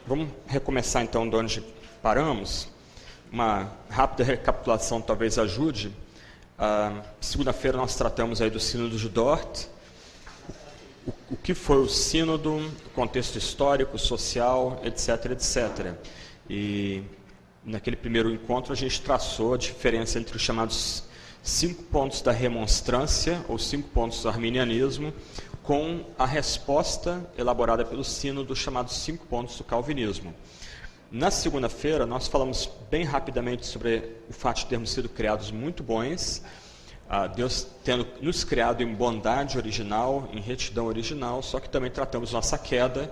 Vamos recomeçar então de onde paramos. Uma rápida recapitulação talvez ajude. Segunda-feira nós tratamos aí do Sínodo de Dort. O que foi o Sínodo, o contexto histórico, social, etc, etc. E naquele primeiro encontro a gente traçou a diferença entre os chamados 5 pontos da remonstrância, ou 5 pontos do arminianismo, com a resposta elaborada pelo Sínodo, chamados 5 pontos do calvinismo. Na segunda-feira, nós falamos bem rapidamente sobre o fato de termos sido criados muito bons, Deus tendo nos criado em bondade original, em retidão original, só que também tratamos nossa queda,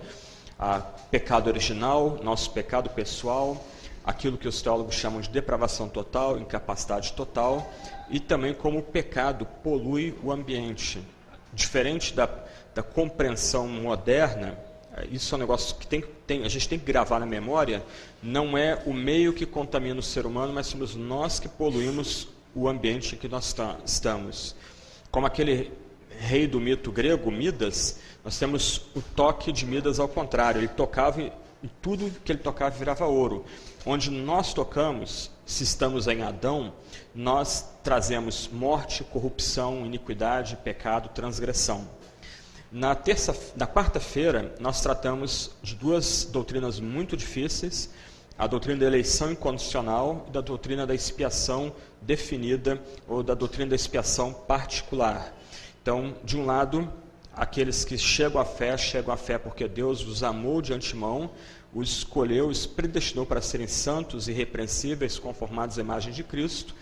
pecado original, nosso pecado pessoal, aquilo que os teólogos chamam de depravação total, incapacidade total, e também como o pecado polui o ambiente. Diferente da compreensão moderna, isso é um negócio que a gente tem que gravar na memória, não é o meio que contamina o ser humano, mas somos nós que poluímos o ambiente em que nós estamos. Como aquele rei do mito grego, Midas, nós temos o toque de Midas ao contrário, ele tocava e tudo que ele tocava virava ouro. Onde nós tocamos, se estamos em Adão, nós trazemos morte, corrupção, iniquidade, pecado, transgressão. Na quarta-feira, nós tratamos de 2 doutrinas muito difíceis, a doutrina da eleição incondicional e da doutrina da expiação definida, ou da doutrina da expiação particular. Então, de um lado, aqueles que chegam à fé porque Deus os amou de antemão, os escolheu, os predestinou para serem santos, irrepreensíveis, conformados à imagem de Cristo,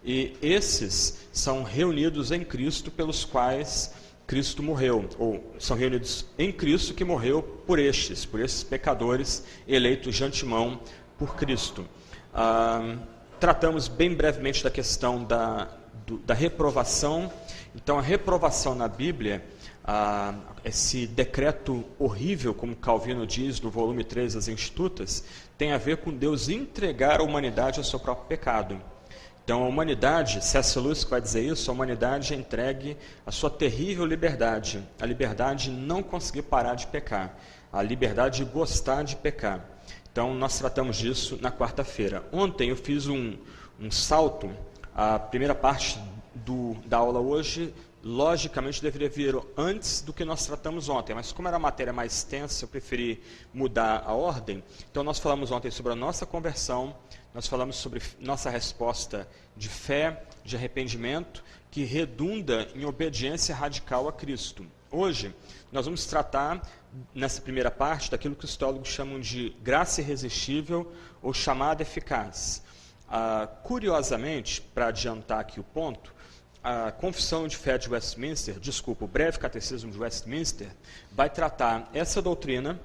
e esses são reunidos em Cristo pelos quais Cristo morreu, ou são reunidos em Cristo que morreu por esses pecadores eleitos de antemão por Cristo. Tratamos bem brevemente da questão da reprovação. Então, a reprovação na Bíblia, esse decreto horrível, como Calvino diz no volume 3 das Institutas, tem a ver com Deus entregar a humanidade ao seu próprio pecado. Então, a humanidade, C.S. Lewis vai dizer isso, a humanidade é entregue à sua terrível liberdade, a liberdade de não conseguir parar de pecar, a liberdade de gostar de pecar. Então, nós tratamos disso na quarta-feira. Ontem eu fiz um salto, a primeira parte da aula hoje, logicamente deveria vir antes do que nós tratamos ontem, mas como era a matéria mais extensa, eu preferi mudar a ordem. Então nós falamos ontem sobre a nossa conversão, nós falamos sobre nossa resposta de fé, de arrependimento, que redunda em obediência radical a Cristo. Hoje, nós vamos tratar, nessa primeira parte, daquilo que os teólogos chamam de graça irresistível ou chamada eficaz. Curiosamente, para adiantar aqui o ponto, a Confissão de Fé de Westminster, o Breve Catecismo de Westminster, vai tratar essa doutrina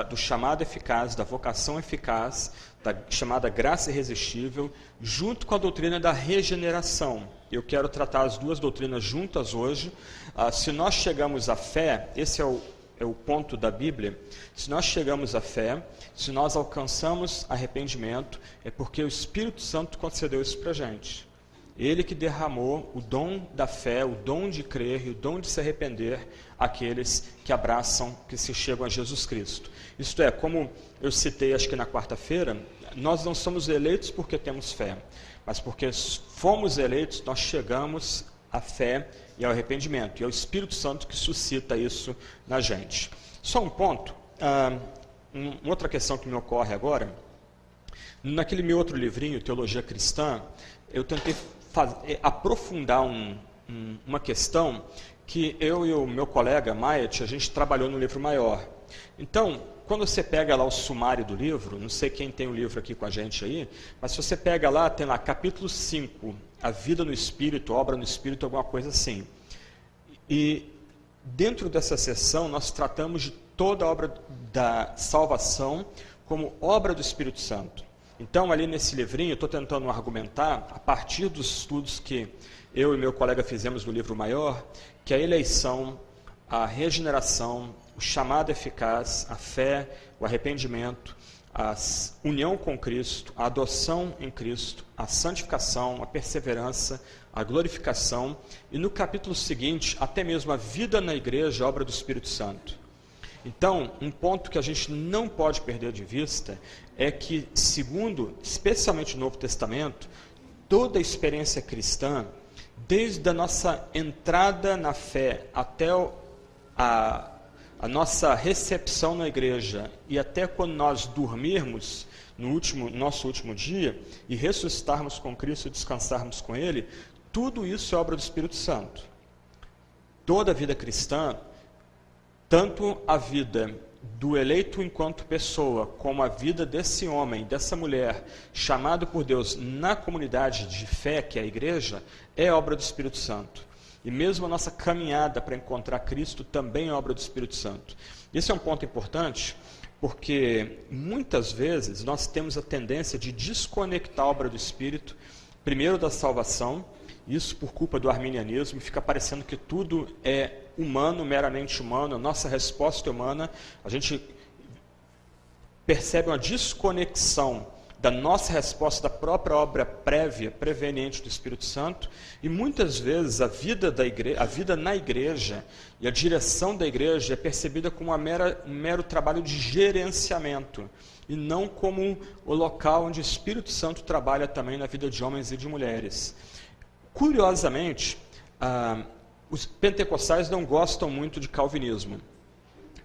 do chamado eficaz, da vocação eficaz, da chamada graça irresistível, junto com a doutrina da regeneração. Eu quero tratar as 2 doutrinas juntas hoje. Se nós chegamos à fé, esse é o ponto da Bíblia, se nós chegamos à fé, se nós alcançamos arrependimento, é porque o Espírito Santo concedeu isso para a gente. Ele que derramou o dom da fé, o dom de crer e o dom de se arrepender àqueles que abraçam, que se chegam a Jesus Cristo. Isto é, como eu citei acho que na quarta-feira, nós não somos eleitos porque temos fé, mas porque fomos eleitos, nós chegamos à fé e ao arrependimento. E é o Espírito Santo que suscita isso na gente. Só um ponto, outra questão que me ocorre agora, naquele meu outro livrinho, Teologia Cristã, eu tentei aprofundar uma questão que eu e o meu colega Maet, a gente trabalhou no livro maior. Então, quando você pega lá o sumário do livro, não sei quem tem o livro aqui com a gente aí, mas se você pega lá, tem lá capítulo 5, a vida no Espírito, obra no Espírito, alguma coisa assim. E dentro dessa seção nós tratamos de toda a obra da salvação como obra do Espírito Santo. Então, ali nesse livrinho, eu estou tentando argumentar, a partir dos estudos que eu e meu colega fizemos no livro maior, que a eleição, a regeneração, o chamado eficaz, a fé, o arrependimento, a união com Cristo, a adoção em Cristo, a santificação, a perseverança, a glorificação, e no capítulo seguinte, até mesmo a vida na igreja, a obra do Espírito Santo. Então, um ponto que a gente não pode perder de vista é que, segundo, especialmente o Novo Testamento, toda a experiência cristã, desde a nossa entrada na fé até a nossa recepção na igreja e até quando nós dormirmos no nosso último dia e ressuscitarmos com Cristo e descansarmos com Ele, tudo isso é obra do Espírito Santo. Toda a vida cristã, tanto a vida do eleito enquanto pessoa, como a vida desse homem, dessa mulher, chamado por Deus na comunidade de fé, que é a igreja, é obra do Espírito Santo. E mesmo a nossa caminhada para encontrar Cristo também é obra do Espírito Santo. Esse é um ponto importante, porque muitas vezes nós temos a tendência de desconectar a obra do Espírito, primeiro da salvação, isso por culpa do arminianismo, fica parecendo que tudo é humano, meramente humano, a nossa resposta é humana, a gente percebe uma desconexão da nossa resposta da própria obra prévia, preveniente do Espírito Santo, e muitas vezes a vida na igreja e a direção da igreja é percebida como um mero trabalho de gerenciamento, e não como o local onde o Espírito Santo trabalha também na vida de homens e de mulheres. Curiosamente, os pentecostais não gostam muito de calvinismo,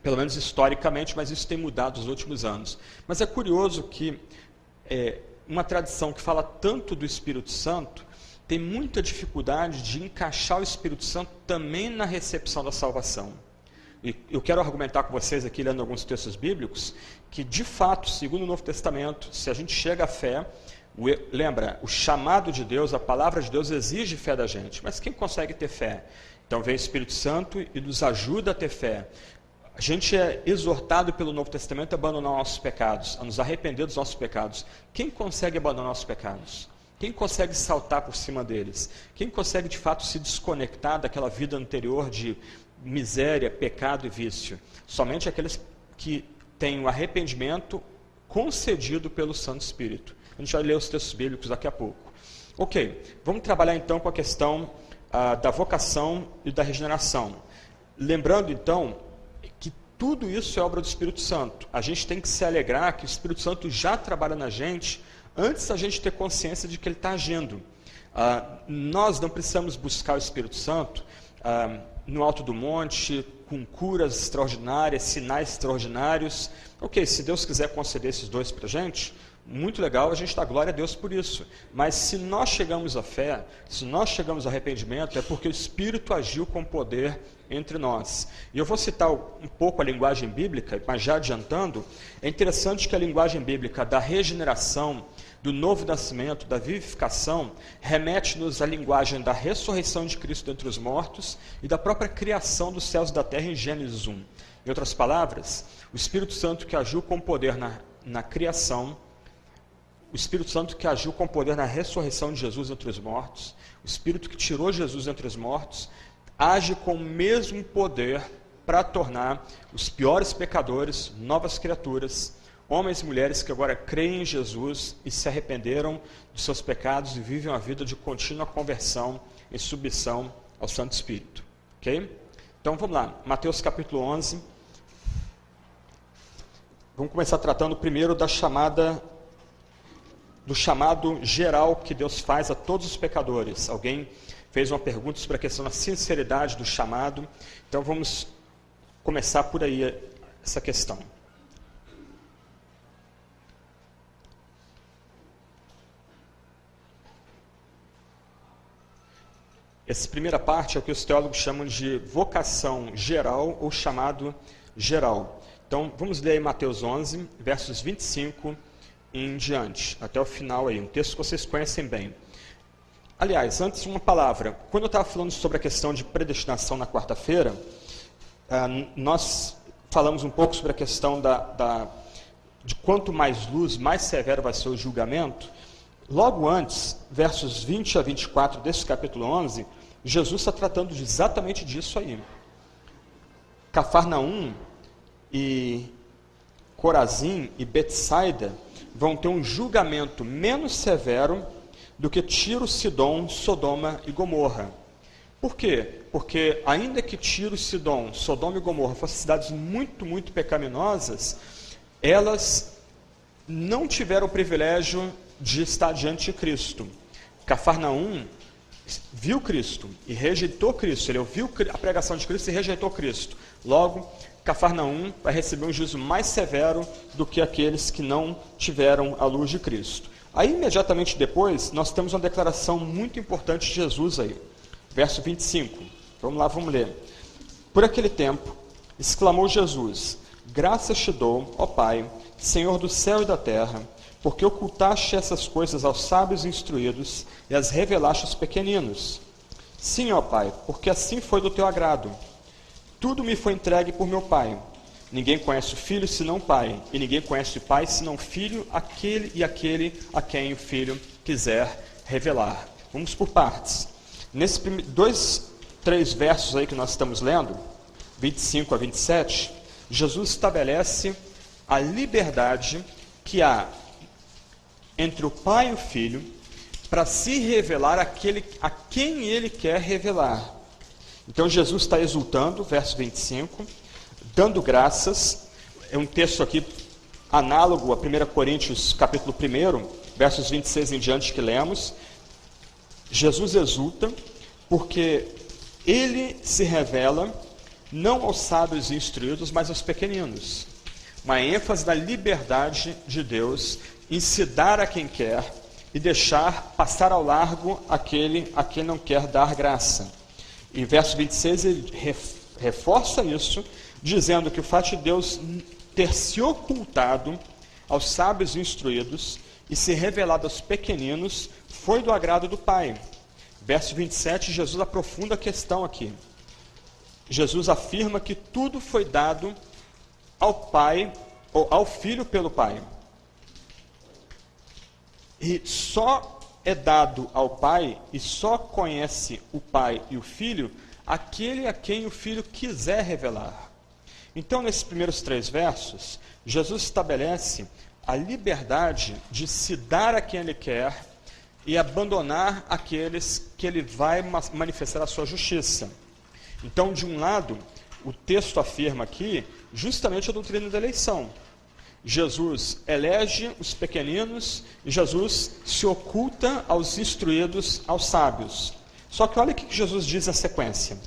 pelo menos historicamente, mas isso tem mudado nos últimos anos. Mas é curioso que uma tradição que fala tanto do Espírito Santo tem muita dificuldade de encaixar o Espírito Santo também na recepção da salvação. E eu quero argumentar com vocês aqui, lendo alguns textos bíblicos, que de fato, segundo o Novo Testamento, se a gente chega à fé, lembra, o chamado de Deus, a palavra de Deus exige fé da gente, mas quem consegue ter fé? Então vem o Espírito Santo e nos ajuda a ter fé. A gente é exortado pelo Novo Testamento a abandonar nossos pecados, a nos arrepender dos nossos pecados. Quem consegue abandonar nossos pecados? Quem consegue saltar por cima deles? Quem consegue de fato se desconectar daquela vida anterior de miséria, pecado e vício? Somente aqueles que têm o arrependimento concedido pelo Santo Espírito. A gente vai ler os textos bíblicos daqui a pouco. Ok, vamos trabalhar então com a questão da vocação e da regeneração. Lembrando então que tudo isso é obra do Espírito Santo. A gente tem que se alegrar que o Espírito Santo já trabalha na gente antes da gente ter consciência de que ele está agindo. Nós não precisamos buscar o Espírito Santo no alto do monte, com curas extraordinárias, sinais extraordinários. Ok, se Deus quiser conceder esses dois para a gente, muito legal, a gente dá glória a Deus por isso. Mas se nós chegamos à fé, se nós chegamos ao arrependimento, é porque o Espírito agiu com poder entre nós. E eu vou citar um pouco a linguagem bíblica, mas já adiantando, é interessante que a linguagem bíblica da regeneração, do novo nascimento, da vivificação, remete-nos à linguagem da ressurreição de Cristo dentre os mortos e da própria criação dos céus e da terra em Gênesis 1. Em outras palavras, o Espírito Santo que agiu com poder na criação, o Espírito Santo que agiu com poder na ressurreição de Jesus entre os mortos, o Espírito que tirou Jesus entre os mortos, age com o mesmo poder para tornar os piores pecadores novas criaturas, homens e mulheres que agora creem em Jesus e se arrependeram dos seus pecados e vivem uma vida de contínua conversão e submissão ao Santo Espírito. Ok? Então vamos lá, Mateus capítulo 11. Vamos começar tratando primeiro do chamado geral que Deus faz a todos os pecadores. Alguém fez uma pergunta sobre a questão da sinceridade do chamado. Então vamos começar por aí essa questão. Essa primeira parte é o que os teólogos chamam de vocação geral ou chamado geral. Então vamos ler aí Mateus 11, versos 25 em diante, até o final aí, um texto que vocês conhecem bem. Aliás, antes uma palavra, quando eu estava falando sobre a questão de predestinação na quarta-feira, nós falamos um pouco sobre a questão de quanto mais luz, mais severo vai ser o julgamento. Logo antes, versos 20 a 24 desse capítulo 11, Jesus está tratando exatamente disso aí. Cafarnaum e Corazim e Betsaida vão ter um julgamento menos severo do que Tiro, Sidom, Sodoma e Gomorra. Por quê? Porque ainda que Tiro, Sidom, Sodoma e Gomorra fossem cidades muito, muito pecaminosas, elas não tiveram o privilégio de estar diante de Cristo. Cafarnaum viu Cristo e rejeitou Cristo. Ele ouviu a pregação de Cristo e rejeitou Cristo. Logo, Cafarnaum vai receber um juízo mais severo do que aqueles que não tiveram a luz de Cristo. Aí, imediatamente depois, nós temos uma declaração muito importante de Jesus aí. Verso 25. Vamos lá, vamos ler. Por aquele tempo, exclamou Jesus: graças te dou, ó Pai, Senhor do céu e da terra, porque ocultaste essas coisas aos sábios e instruídos e as revelaste aos pequeninos. Sim, ó Pai, porque assim foi do teu agrado. Tudo me foi entregue por meu Pai. Ninguém conhece o Filho senão o Pai, e ninguém conhece o Pai senão o Filho, aquele a quem o Filho quiser revelar. Vamos por partes. Nesses 3 versos aí que nós estamos lendo, 25 a 27, Jesus estabelece a liberdade que há entre o Pai e o Filho para se revelar a quem Ele quer revelar. Então Jesus está exultando, verso 25, dando graças. É um texto aqui análogo a 1 Coríntios capítulo 1, versos 26 em diante que lemos. Jesus exulta porque Ele se revela não aos sábios e instruídos, mas aos pequeninos. Uma ênfase na liberdade de Deus em se dar a quem quer e deixar passar ao largo aquele a quem não quer dar graça. Em verso 26 ele reforça isso, dizendo que o fato de Deus ter se ocultado aos sábios e instruídos e se revelado aos pequeninos foi do agrado do Pai. Verso 27, Jesus aprofunda a questão aqui. Jesus afirma que tudo foi dado ao Pai, ou ao Filho pelo Pai. E só é dado ao Pai, e só conhece o Pai e o Filho, aquele a quem o Filho quiser revelar. Então, nesses primeiros 3 versos, Jesus estabelece a liberdade de se dar a quem Ele quer e abandonar aqueles que Ele vai manifestar a sua justiça. Então, de um lado, o texto afirma aqui justamente a doutrina da eleição. Jesus elege os pequeninos e Jesus se oculta aos instruídos, aos sábios. Só que olha o que Jesus diz na sequência.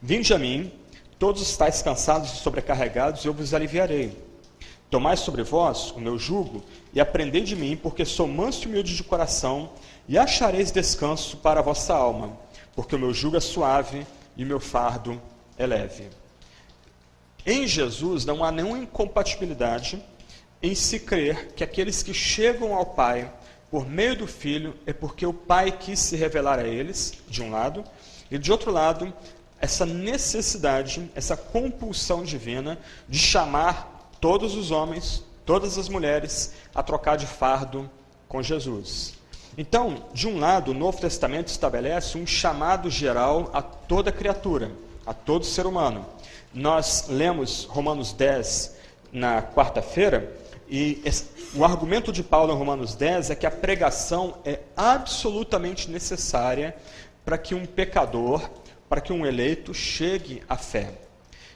Vinde a mim, todos estáis cansados e sobrecarregados, e eu vos aliviarei. Tomai sobre vós o meu jugo e aprendei de mim, porque sou manso e humilde de coração, e achareis descanso para a vossa alma, porque o meu jugo é suave e o meu fardo é leve. Em Jesus não há nenhuma incompatibilidade em se crer que aqueles que chegam ao Pai por meio do Filho é porque o Pai quis se revelar a eles, de um lado, e de outro lado, essa necessidade, essa compulsão divina de chamar todos os homens, todas as mulheres, a trocar de fardo com Jesus. Então, de um lado, o Novo Testamento estabelece um chamado geral a toda criatura, a todo ser humano. Nós lemos Romanos 10 na quarta-feira, e o argumento de Paulo em Romanos 10 é que a pregação é absolutamente necessária para que um pecador, para que um eleito chegue à fé.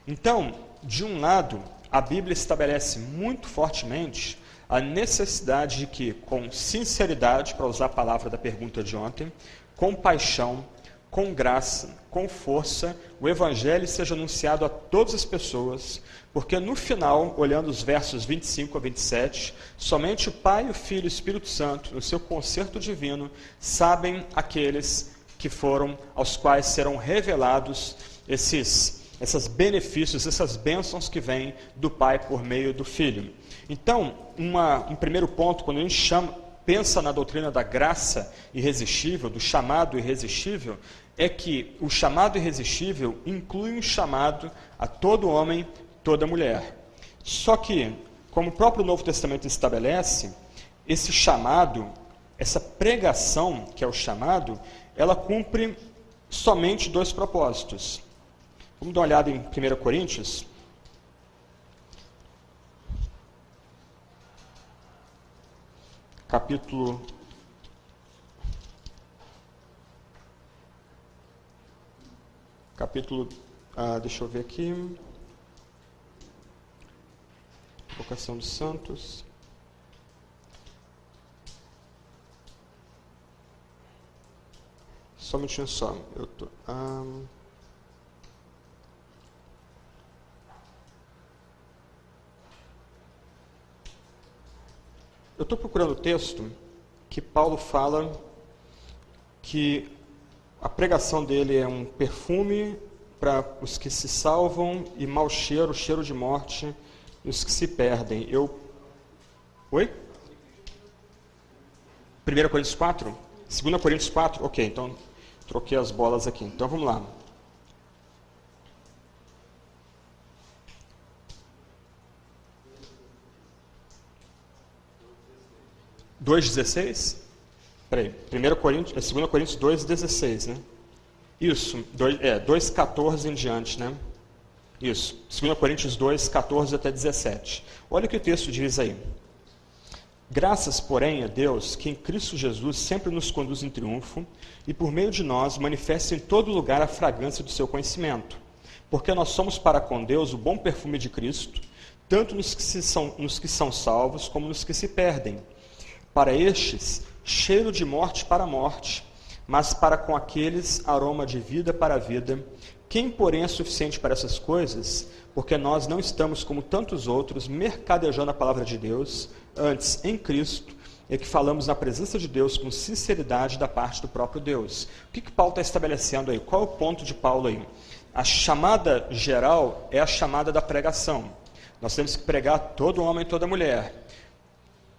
Então, de um lado, a Bíblia estabelece muito fortemente a necessidade de que, com sinceridade, para usar a palavra da pergunta de ontem, com paixão, com graça, com força, o Evangelho seja anunciado a todas as pessoas, porque no final, olhando os versos 25 a 27, somente o Pai, o Filho e o Espírito Santo, no seu concerto divino, sabem aqueles que foram, aos quais serão revelados esses benefícios, essas bênçãos que vêm do Pai por meio do Filho. Então, um primeiro ponto, quando a gente pensa na doutrina da graça irresistível, do chamado irresistível, é que o chamado irresistível inclui um chamado a todo homem, toda mulher. Só que, como o próprio Novo Testamento estabelece, esse chamado, essa pregação, que é o chamado, ela cumpre somente 2 propósitos. Vamos dar uma olhada em 1 Coríntios. Capítulo capítulo, deixa eu ver aqui, Vocação dos Santos. Só um minutinho só. Eu estou procurando o texto que Paulo fala que a pregação dele é um perfume para os que se salvam e mau cheiro, cheiro de morte, e os que se perdem. Oi? 1 Coríntios 4? 2 Coríntios 4? Ok, então troquei as bolas aqui. Então vamos lá. Dois 16? Peraí, 2 Coríntios 2,16, né? Isso, 2,14 em diante, né? Isso, 2 Coríntios 2, 14 até 17. Olha o que o texto diz aí. Graças, porém, a Deus, que em Cristo Jesus sempre nos conduz em triunfo e por meio de nós manifesta em todo lugar a fragrância do seu conhecimento. Porque nós somos para com Deus o bom perfume de Cristo, tanto nos que são salvos como nos que se perdem. Para estes, cheiro de morte para a morte, mas para com aqueles, aroma de vida para a vida. Quem, porém, é suficiente para essas coisas? Porque nós não estamos, como tantos outros, mercadejando a palavra de Deus, antes, em Cristo, é que falamos na presença de Deus com sinceridade da parte do próprio Deus. O que Paulo está estabelecendo aí? Qual é o ponto de Paulo aí? A chamada geral é a chamada da pregação. Nós temos que pregar a todo homem e toda mulher.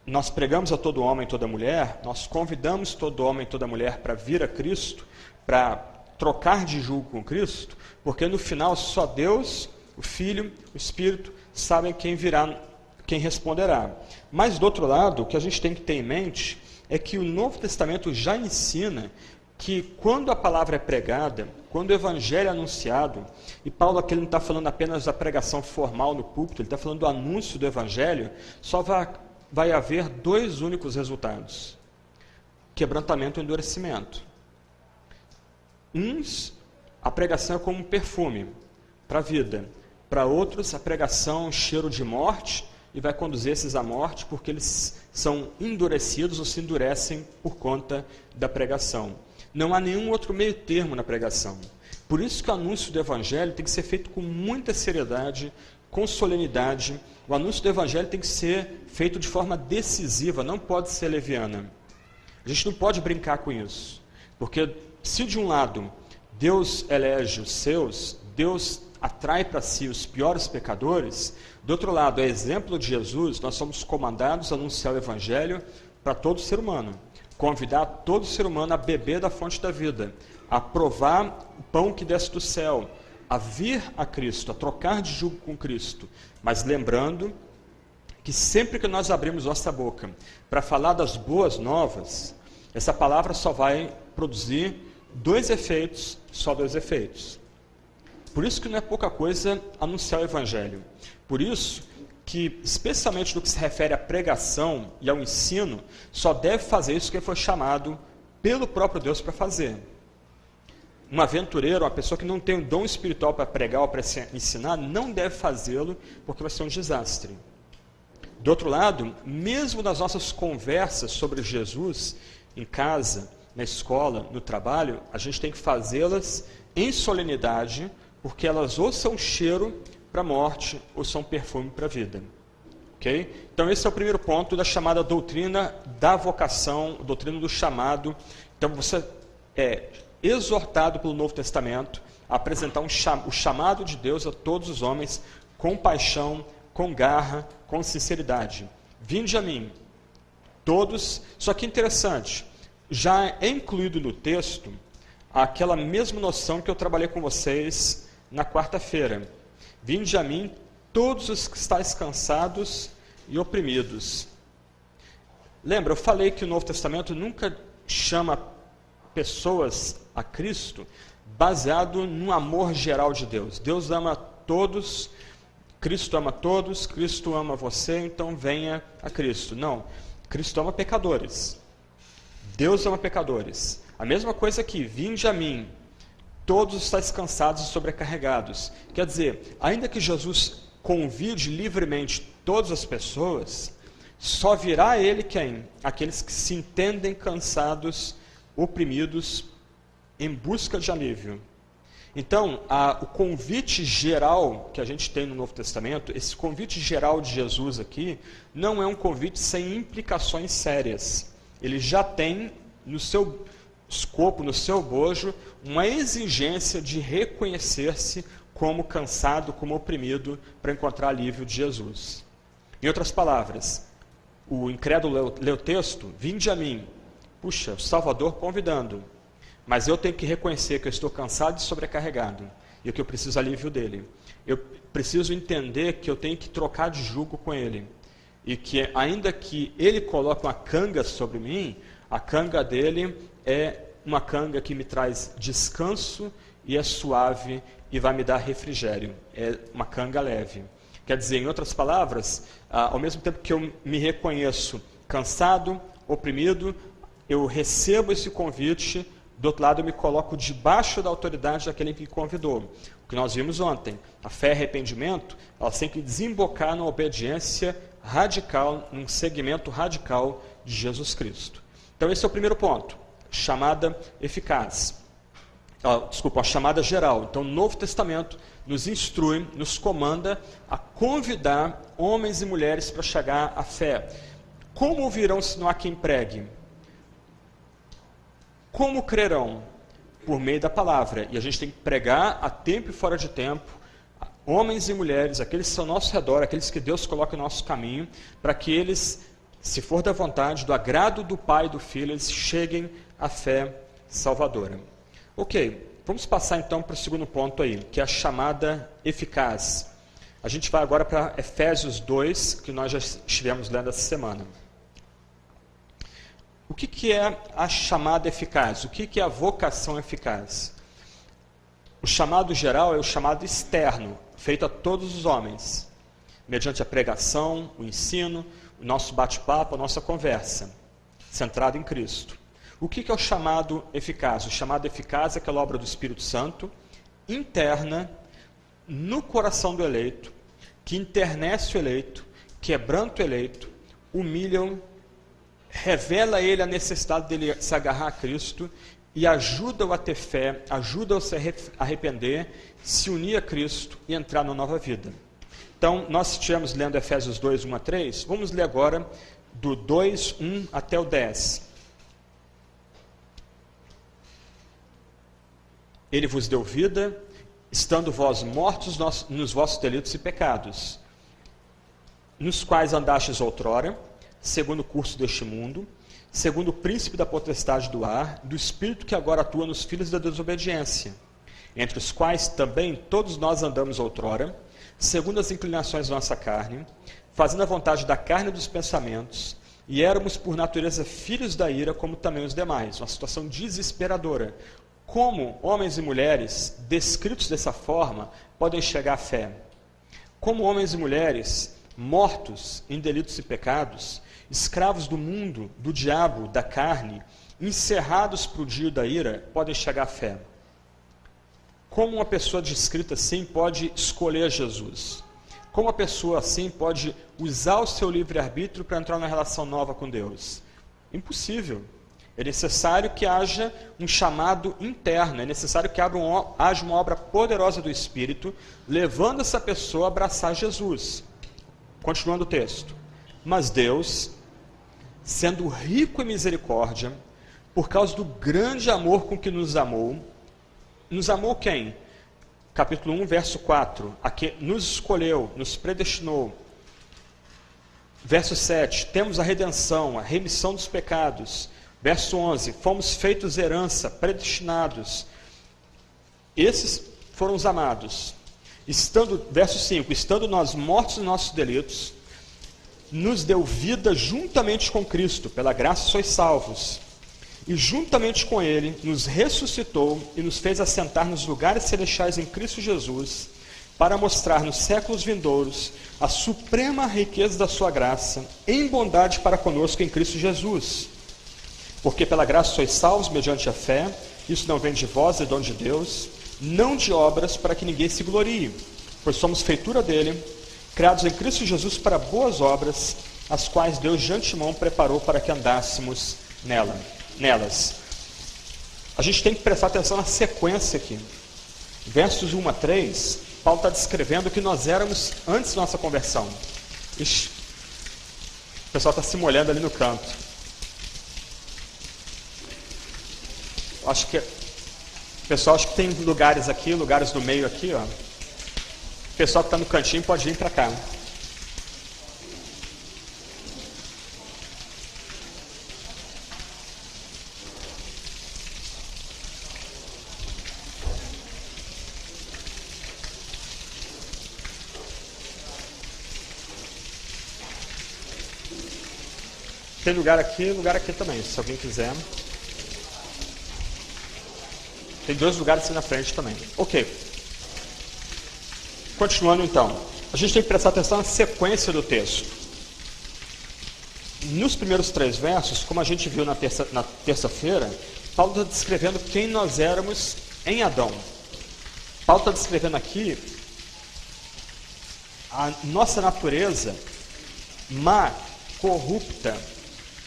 Nós pregamos a todo homem e toda mulher, nós convidamos todo homem e toda mulher para vir a Cristo, para trocar de jugo com Cristo, porque no final só Deus, o Filho, o Espírito, sabem quem virá, quem responderá. Mas do outro lado, o que a gente tem que ter em mente é que o Novo Testamento já ensina que quando a palavra é pregada, quando o Evangelho é anunciado, e Paulo aqui não está falando apenas da pregação formal no púlpito, ele está falando do anúncio do Evangelho, só vai haver dois únicos resultados: quebrantamento e endurecimento. Uns, a pregação é como um perfume para a vida. Para outros, a pregação é um cheiro de morte e vai conduzir esses à morte porque eles são endurecidos ou se endurecem por conta da pregação. Não há nenhum outro meio termo na pregação. Por isso que o anúncio do Evangelho tem que ser feito com muita seriedade, com solenidade. O anúncio do Evangelho tem que ser feito de forma decisiva, não pode ser leviana. A gente não pode brincar com isso, porque se de um lado Deus elege os seus, Deus atrai para si os piores pecadores, do outro lado, a exemplo de Jesus, nós somos comandados a anunciar o Evangelho para todo ser humano, convidar todo ser humano a beber da fonte da vida, a provar o pão que desce do céu, a vir a Cristo, a trocar de jugo com Cristo, mas lembrando que sempre que nós abrimos nossa boca para falar das boas novas, essa palavra só vai produzir dois efeitos, só dois efeitos. Por isso que não é pouca coisa anunciar o Evangelho. Por isso que, especialmente no que se refere à pregação e ao ensino, só deve fazer isso quem foi chamado pelo próprio Deus para fazer. Um aventureiro, uma pessoa que não tem um dom espiritual para pregar ou para ensinar, não deve fazê-lo, porque vai ser um desastre. Do outro lado, mesmo nas nossas conversas sobre Jesus, em casa, na escola, no trabalho, a gente tem que fazê-las em solenidade, porque elas ou são cheiro para a morte, ou são perfume para a vida. Okay? Então esse é o primeiro ponto da chamada doutrina da vocação, doutrina do chamado. Então você é exortado pelo Novo Testamento a apresentar o chamado de Deus a todos os homens com paixão, com garra, com sinceridade. Vinde a mim, todos. Só que interessante, já é incluído no texto aquela mesma noção que eu trabalhei com vocês na quarta-feira. Vinde a mim, todos os que estáis cansados e oprimidos. Lembra, eu falei que o Novo Testamento nunca chama pessoas a Cristo baseado no amor geral de Deus. Deus ama todos, Cristo ama você, então venha a Cristo. Não, Cristo ama pecadores. Deus ama pecadores. A mesma coisa aqui, vinde a mim, todos estáis cansados e sobrecarregados. Quer dizer, ainda que Jesus convide livremente todas as pessoas, só virá a ele quem? Aqueles que se entendem cansados, oprimidos, em busca de alívio. Então, o convite geral que a gente tem no Novo Testamento, esse convite geral de Jesus aqui, não é um convite sem implicações sérias. Ele já tem no seu escopo, no seu bojo, uma exigência de reconhecer-se como cansado, como oprimido, para encontrar alívio de Jesus. Em outras palavras, o incrédulo lê o texto, vinde a mim. Puxa, o Salvador convidando. Mas eu tenho que reconhecer que eu estou cansado e sobrecarregado, e que eu preciso alívio dele. Eu preciso entender que eu tenho que trocar de jugo com ele. E que ainda que ele coloque uma canga sobre mim, a canga dele é uma canga que me traz descanso e é suave e vai me dar refrigério. É uma canga leve. Quer dizer, em outras palavras, ao mesmo tempo que eu me reconheço cansado, oprimido, eu recebo esse convite. Do outro lado, eu me coloco debaixo da autoridade daquele que me convidou. O que nós vimos ontem, a fé e arrependimento, elas têm que desembocar na obediência radical, num segmento radical de Jesus Cristo. Então, esse é o primeiro ponto, chamada eficaz. A chamada geral. Então, o Novo Testamento nos instrui, nos comanda a convidar homens e mulheres para chegar à fé. Como ouvirão se não há quem pregue? Como crerão? Por meio da palavra. E a gente tem que pregar a tempo e fora de tempo, homens e mulheres, aqueles que estão ao nosso redor, aqueles que Deus coloca no nosso caminho, para que eles, se for da vontade, do agrado do Pai e do Filho, eles cheguem à fé salvadora. Ok, vamos passar então para o segundo ponto aí, que é a chamada eficaz. A gente vai agora para Efésios 2, que nós já estivemos lendo essa semana. O que é a chamada eficaz? O que é a vocação eficaz? O chamado geral é o chamado externo, feito a todos os homens, mediante a pregação, o ensino, o nosso bate-papo, a nossa conversa, centrado em Cristo. O que é o chamado eficaz? O chamado eficaz é aquela obra do Espírito Santo, interna, no coração do eleito, que internece o eleito, quebranta o eleito, humilha-o, revela a ele a necessidade dele se agarrar a Cristo e ajuda-o a ter fé, ajuda-o a se arrepender, se unir a Cristo e entrar na nova vida. Então, nós estivemos lendo Efésios 2, 1 a 3, vamos ler agora do 2, 1 até o 10. Ele vos deu vida, estando vós mortos nos vossos delitos e pecados, nos quais andastes outrora, segundo o curso deste mundo, segundo o príncipe da potestade do ar, do espírito que agora atua nos filhos da desobediência, entre os quais também todos nós andamos outrora, segundo as inclinações da nossa carne, fazendo a vontade da carne e dos pensamentos, e éramos por natureza filhos da ira, como também os demais. Uma situação desesperadora. Como homens e mulheres, descritos dessa forma, podem chegar à fé? Como homens e mulheres, mortos em delitos e pecados, escravos do mundo, do diabo, da carne, encerrados para o dia da ira, podem chegar à fé? Como uma pessoa descrita assim pode escolher Jesus? Como uma pessoa assim pode usar o seu livre-arbítrio para entrar numa relação nova com Deus? Impossível. É necessário que haja um chamado interno, é necessário que haja uma obra poderosa do Espírito, levando essa pessoa a abraçar Jesus. Continuando o texto. Mas Deus, sendo rico em misericórdia, por causa do grande amor com que nos amou quem? Capítulo 1, verso 4, aqui, nos escolheu, nos predestinou. Verso 7, temos a redenção, a remissão dos pecados. Verso 11, fomos feitos herança, predestinados. Esses foram os amados. Verso 5, estando nós mortos nos nossos delitos, nos deu vida juntamente com Cristo, pela graça sois salvos. E juntamente com Ele nos ressuscitou e nos fez assentar nos lugares celestiais em Cristo Jesus, para mostrar nos séculos vindouros a suprema riqueza da sua graça, em bondade para conosco em Cristo Jesus. Porque pela graça sois salvos mediante a fé, isso não vem de vós, é dom de Deus, não de obras para que ninguém se glorie, pois somos feitura dele, criados em Cristo Jesus para boas obras, as quais Deus de antemão preparou para que andássemos nelas. A gente tem que prestar atenção na sequência aqui. Versos 1 a 3, Paulo está descrevendo o que nós éramos antes da nossa conversão. Ixi, o pessoal está se molhando ali no canto. Pessoal, acho que tem lugares aqui, lugares no meio aqui, ó. O pessoal que está no cantinho pode vir para cá. Tem lugar aqui também, se alguém quiser. Tem 2 lugares aqui na frente também. Ok. Continuando então. A gente tem que prestar atenção na sequência do texto. Nos primeiros 3 versos, como a gente viu na terça-feira, Paulo está descrevendo quem nós éramos em Adão. Paulo está descrevendo aqui a nossa natureza má, corrupta,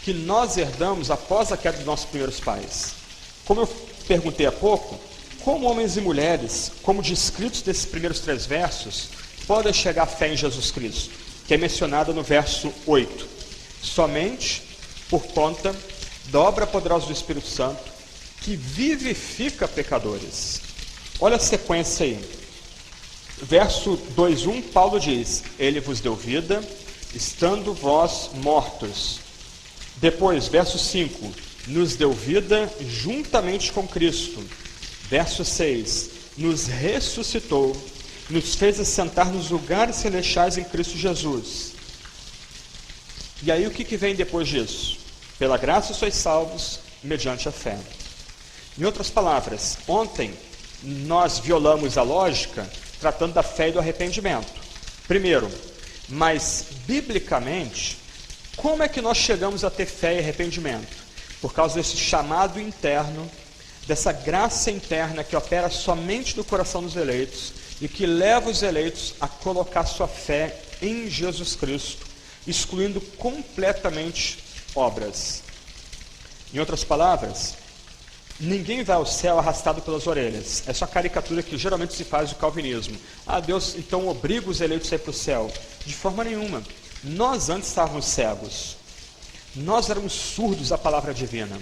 que nós herdamos após a queda dos nossos primeiros pais. Como eu perguntei há pouco, como homens e mulheres, como descritos desses primeiros 3 versos, podem chegar à fé em Jesus Cristo, que é mencionada no verso 8. Somente por conta da obra poderosa do Espírito Santo, que vivifica pecadores. Olha a sequência aí. Verso 2:1, Paulo diz: Ele vos deu vida, estando vós mortos. Depois, verso 5, nos deu vida juntamente com Cristo. Verso 6, nos ressuscitou, nos fez assentar nos lugares celestiais em Cristo Jesus. E aí o que vem depois disso? Pela graça sois salvos, mediante a fé. Em outras palavras, ontem nós violamos a lógica tratando da fé e do arrependimento. Primeiro, mas biblicamente, como é que nós chegamos a ter fé e arrependimento? Por causa desse chamado interno, dessa graça interna que opera somente no coração dos eleitos e que leva os eleitos a colocar sua fé em Jesus Cristo, excluindo completamente obras. Em outras palavras, ninguém vai ao céu arrastado pelas orelhas. Essa é a caricatura que geralmente se faz do calvinismo. Deus então obriga os eleitos a ir para o céu. De forma nenhuma. Nós antes estávamos cegos. Nós éramos surdos à palavra divina.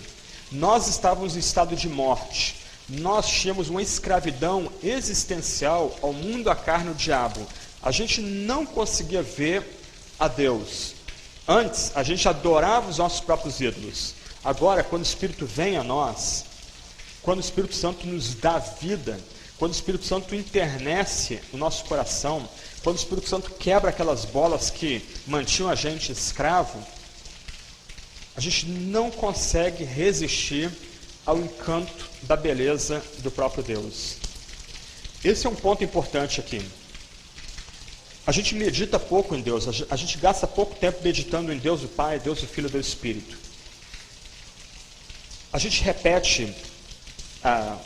Nós estávamos em estado de morte. Nós tínhamos uma escravidão existencial ao mundo, à carne, ao diabo. A gente não conseguia ver a Deus. Antes, a gente adorava os nossos próprios ídolos. Agora, quando o Espírito vem a nós, quando o Espírito Santo nos dá vida, quando o Espírito Santo internece o nosso coração, quando o Espírito Santo quebra aquelas bolas que mantinham a gente escravo, a gente não consegue resistir ao encanto da beleza do próprio Deus. Esse é um ponto importante aqui. A gente medita pouco em Deus, a gente gasta pouco tempo meditando em Deus o Pai, Deus o Filho e Deus o Espírito. A gente repete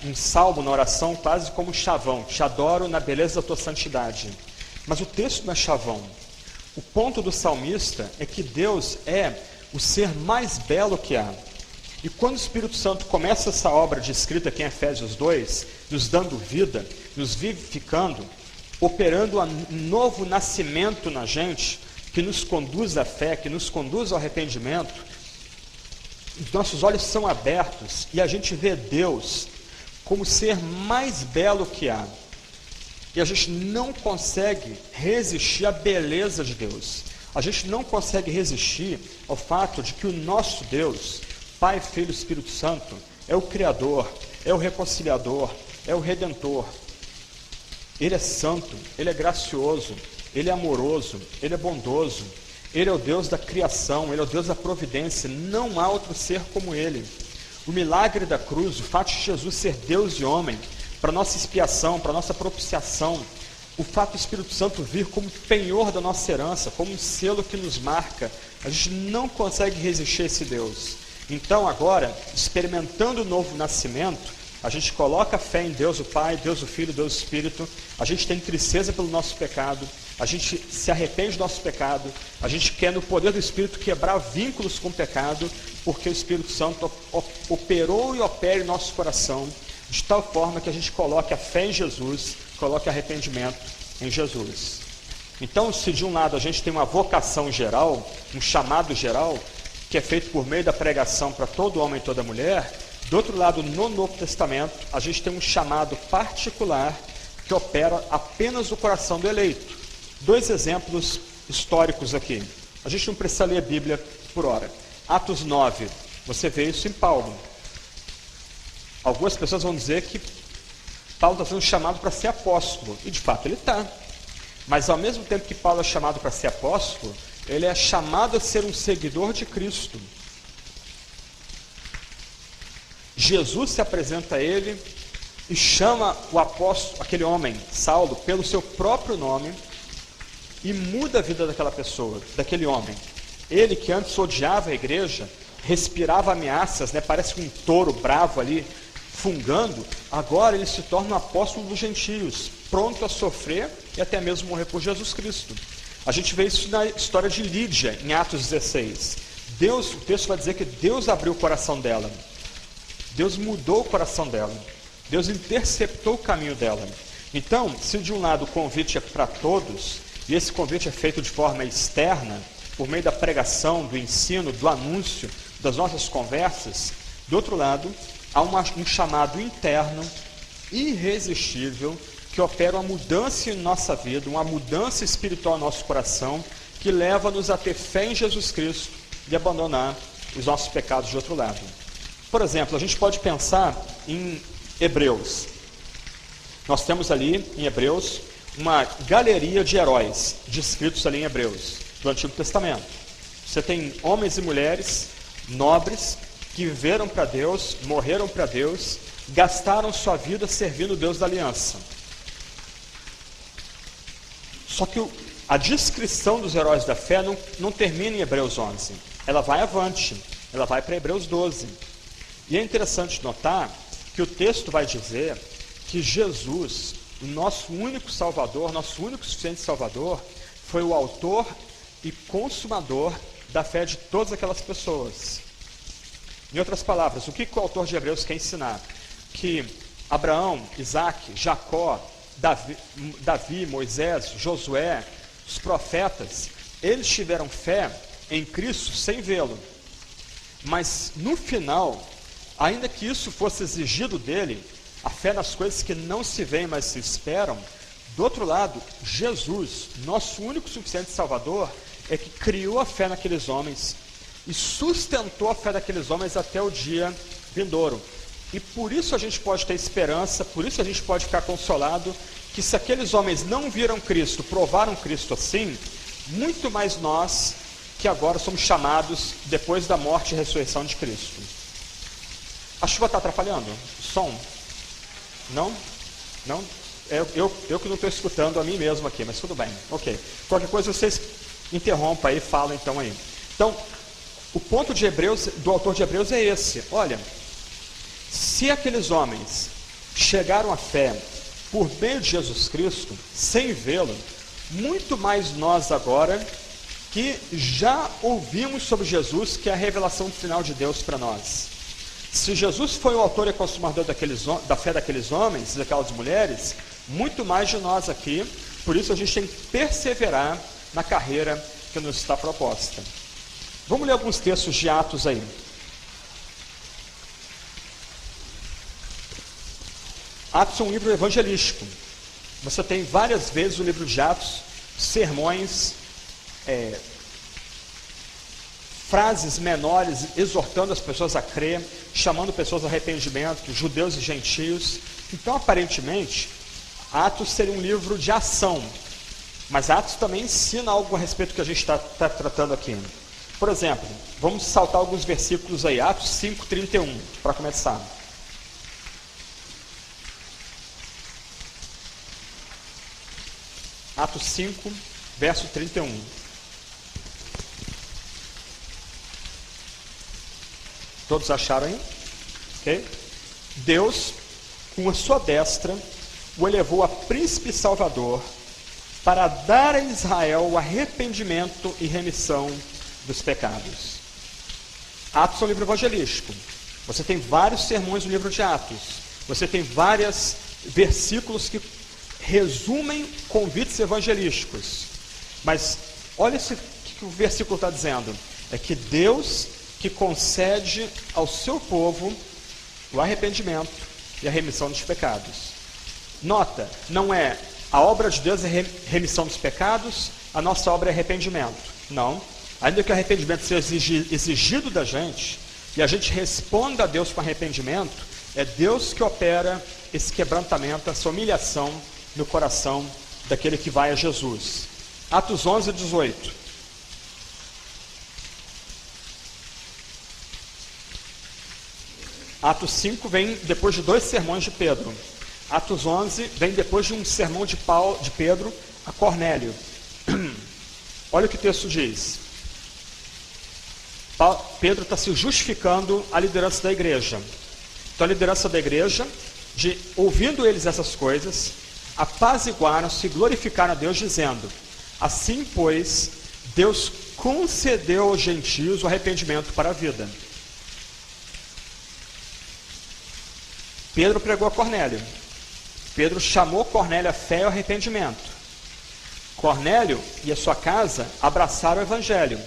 um salmo na oração quase como um chavão: te adoro na beleza da tua santidade. Mas o texto não é chavão. O ponto do salmista é que Deus é o ser mais belo que há. E quando o Espírito Santo começa essa obra descrita aqui em Efésios 2, nos dando vida, nos vivificando, operando um novo nascimento na gente, que nos conduz à fé, que nos conduz ao arrependimento, nossos olhos são abertos e a gente vê Deus como o ser mais belo que há. E a gente não consegue resistir à beleza de Deus. A gente não consegue resistir ao fato de que o nosso Deus, Pai, Filho e Espírito Santo, é o Criador, é o Reconciliador, é o Redentor. Ele é santo, Ele é gracioso, Ele é amoroso, Ele é bondoso, Ele é o Deus da criação, Ele é o Deus da providência. Não há outro ser como Ele. O milagre da cruz, o fato de Jesus ser Deus e homem, para nossa expiação, para nossa propiciação, o fato do Espírito Santo vir como penhor da nossa herança, como um selo que nos marca, a gente não consegue resistir a esse Deus. Então agora, experimentando o novo nascimento, a gente coloca a fé em Deus o Pai, Deus o Filho, Deus o Espírito, a gente tem tristeza pelo nosso pecado, a gente se arrepende do nosso pecado, a gente quer no poder do Espírito quebrar vínculos com o pecado, porque o Espírito Santo operou e opera em nosso coração, de tal forma que a gente coloque a fé em Jesus, coloque arrependimento em Jesus. Então, se de um lado a gente tem uma vocação geral, um chamado geral, que é feito por meio da pregação para todo homem e toda mulher, do outro lado, no Novo Testamento, a gente tem um chamado particular que opera apenas o coração do eleito. 2 exemplos históricos aqui. A gente não precisa ler a Bíblia por hora. Atos 9, você vê isso em Paulo. Algumas pessoas vão dizer que Paulo está sendo chamado para ser apóstolo, e de fato ele está. Mas ao mesmo tempo que Paulo é chamado para ser apóstolo, ele é chamado a ser um seguidor de Cristo. Jesus se apresenta a ele e chama o apóstolo, aquele homem, Saulo, pelo seu próprio nome e muda a vida daquela pessoa, daquele homem. Ele que antes odiava a igreja, respirava ameaças, parece um touro bravo ali, fungando, agora ele se torna um apóstolo dos gentios, pronto a sofrer e até mesmo morrer por Jesus Cristo. A gente vê isso na história de Lídia, em Atos 16. O texto vai dizer que Deus abriu o coração dela. Deus mudou o coração dela. Deus interceptou o caminho dela. Então, se de um lado o convite é para todos, e esse convite é feito de forma externa, por meio da pregação, do ensino, do anúncio, das nossas conversas, do outro lado, há um chamado interno, irresistível, que opera uma mudança em nossa vida, uma mudança espiritual no nosso coração, que leva-nos a ter fé em Jesus Cristo e abandonar os nossos pecados de outro lado. Por exemplo, a gente pode pensar em Hebreus. Nós temos ali, em Hebreus, uma galeria de heróis descritos ali em Hebreus, do Antigo Testamento. Você tem homens e mulheres nobres que viveram para Deus, morreram para Deus, gastaram sua vida servindo o Deus da aliança. Só que a descrição dos heróis da fé não termina em Hebreus 11. Ela vai avante, ela vai para Hebreus 12. E é interessante notar que o texto vai dizer que Jesus, o nosso único Salvador, nosso único suficiente Salvador, foi o autor e consumador da fé de todas aquelas pessoas. Em outras palavras, o que o autor de Hebreus quer ensinar? Que Abraão, Isaac, Jacó, Davi, Moisés, Josué, os profetas, eles tiveram fé em Cristo sem vê-lo. Mas no final, ainda que isso fosse exigido dele, a fé nas coisas que não se veem, mas se esperam, do outro lado, Jesus, nosso único suficiente Salvador, é que criou a fé naqueles homens e sustentou a fé daqueles homens até o dia vindouro. E por isso a gente pode ter esperança, por isso a gente pode ficar consolado, que se aqueles homens não viram Cristo, provaram Cristo assim, muito mais nós, que agora somos chamados depois da morte e ressurreição de Cristo. A chuva está atrapalhando? O som? Não? Não? Eu que não estou escutando a mim mesmo aqui, mas tudo bem. Ok. Qualquer coisa vocês interrompam aí, falam então aí. Então, o ponto de Hebreus, do autor de Hebreus é esse. Olha, se aqueles homens chegaram à fé por meio de Jesus Cristo, sem vê-lo, muito mais nós agora, que já ouvimos sobre Jesus, que é a revelação final de Deus para nós. Se Jesus foi o autor e consumador da fé daqueles homens e daquelas mulheres, muito mais de nós aqui, por isso a gente tem que perseverar na carreira que nos está proposta. Vamos ler alguns textos de Atos aí. Atos é um livro evangelístico. Você tem várias vezes o livro de Atos, sermões, frases menores, exortando as pessoas a crer, chamando pessoas ao arrependimento, judeus e gentios. Então, aparentemente, Atos seria um livro de ação, mas Atos também ensina algo a respeito do que a gente está tratando aqui. Por exemplo, vamos saltar alguns versículos aí, Atos 5:31, para começar. Atos 5, verso 31. Todos acharam aí? Ok? Deus, com a sua destra, o elevou a príncipe e salvador, para dar a Israel o arrependimento e remissão dos pecados. Atos é um livro evangelístico. Você tem vários sermões no livro de Atos. Você tem vários versículos que resumem convites evangelísticos. Mas olha o que o versículo está dizendo. É que Deus que concede ao seu povo o arrependimento e a remissão dos pecados. Nota, não é a obra de Deus é remissão dos pecados, a nossa obra é arrependimento. Não. Ainda que o arrependimento seja exigido da gente, e a gente responda a Deus com arrependimento, é Deus que opera esse quebrantamento, essa humilhação no coração daquele que vai a Jesus. Atos 11, 18. Atos 5 vem depois de 2 sermões de Pedro. Atos 11 vem depois de um sermão de Pedro a Cornélio. Olha o que o texto diz. Pedro está se justificando a liderança da igreja. Então a liderança da igreja, ouvindo eles essas coisas, apaziguaram-se e glorificaram a Deus, dizendo: assim, pois, Deus concedeu aos gentios o arrependimento para a vida. Pedro pregou a Cornélio. Pedro chamou Cornélio à fé e ao arrependimento. Cornélio e a sua casa abraçaram o evangelho.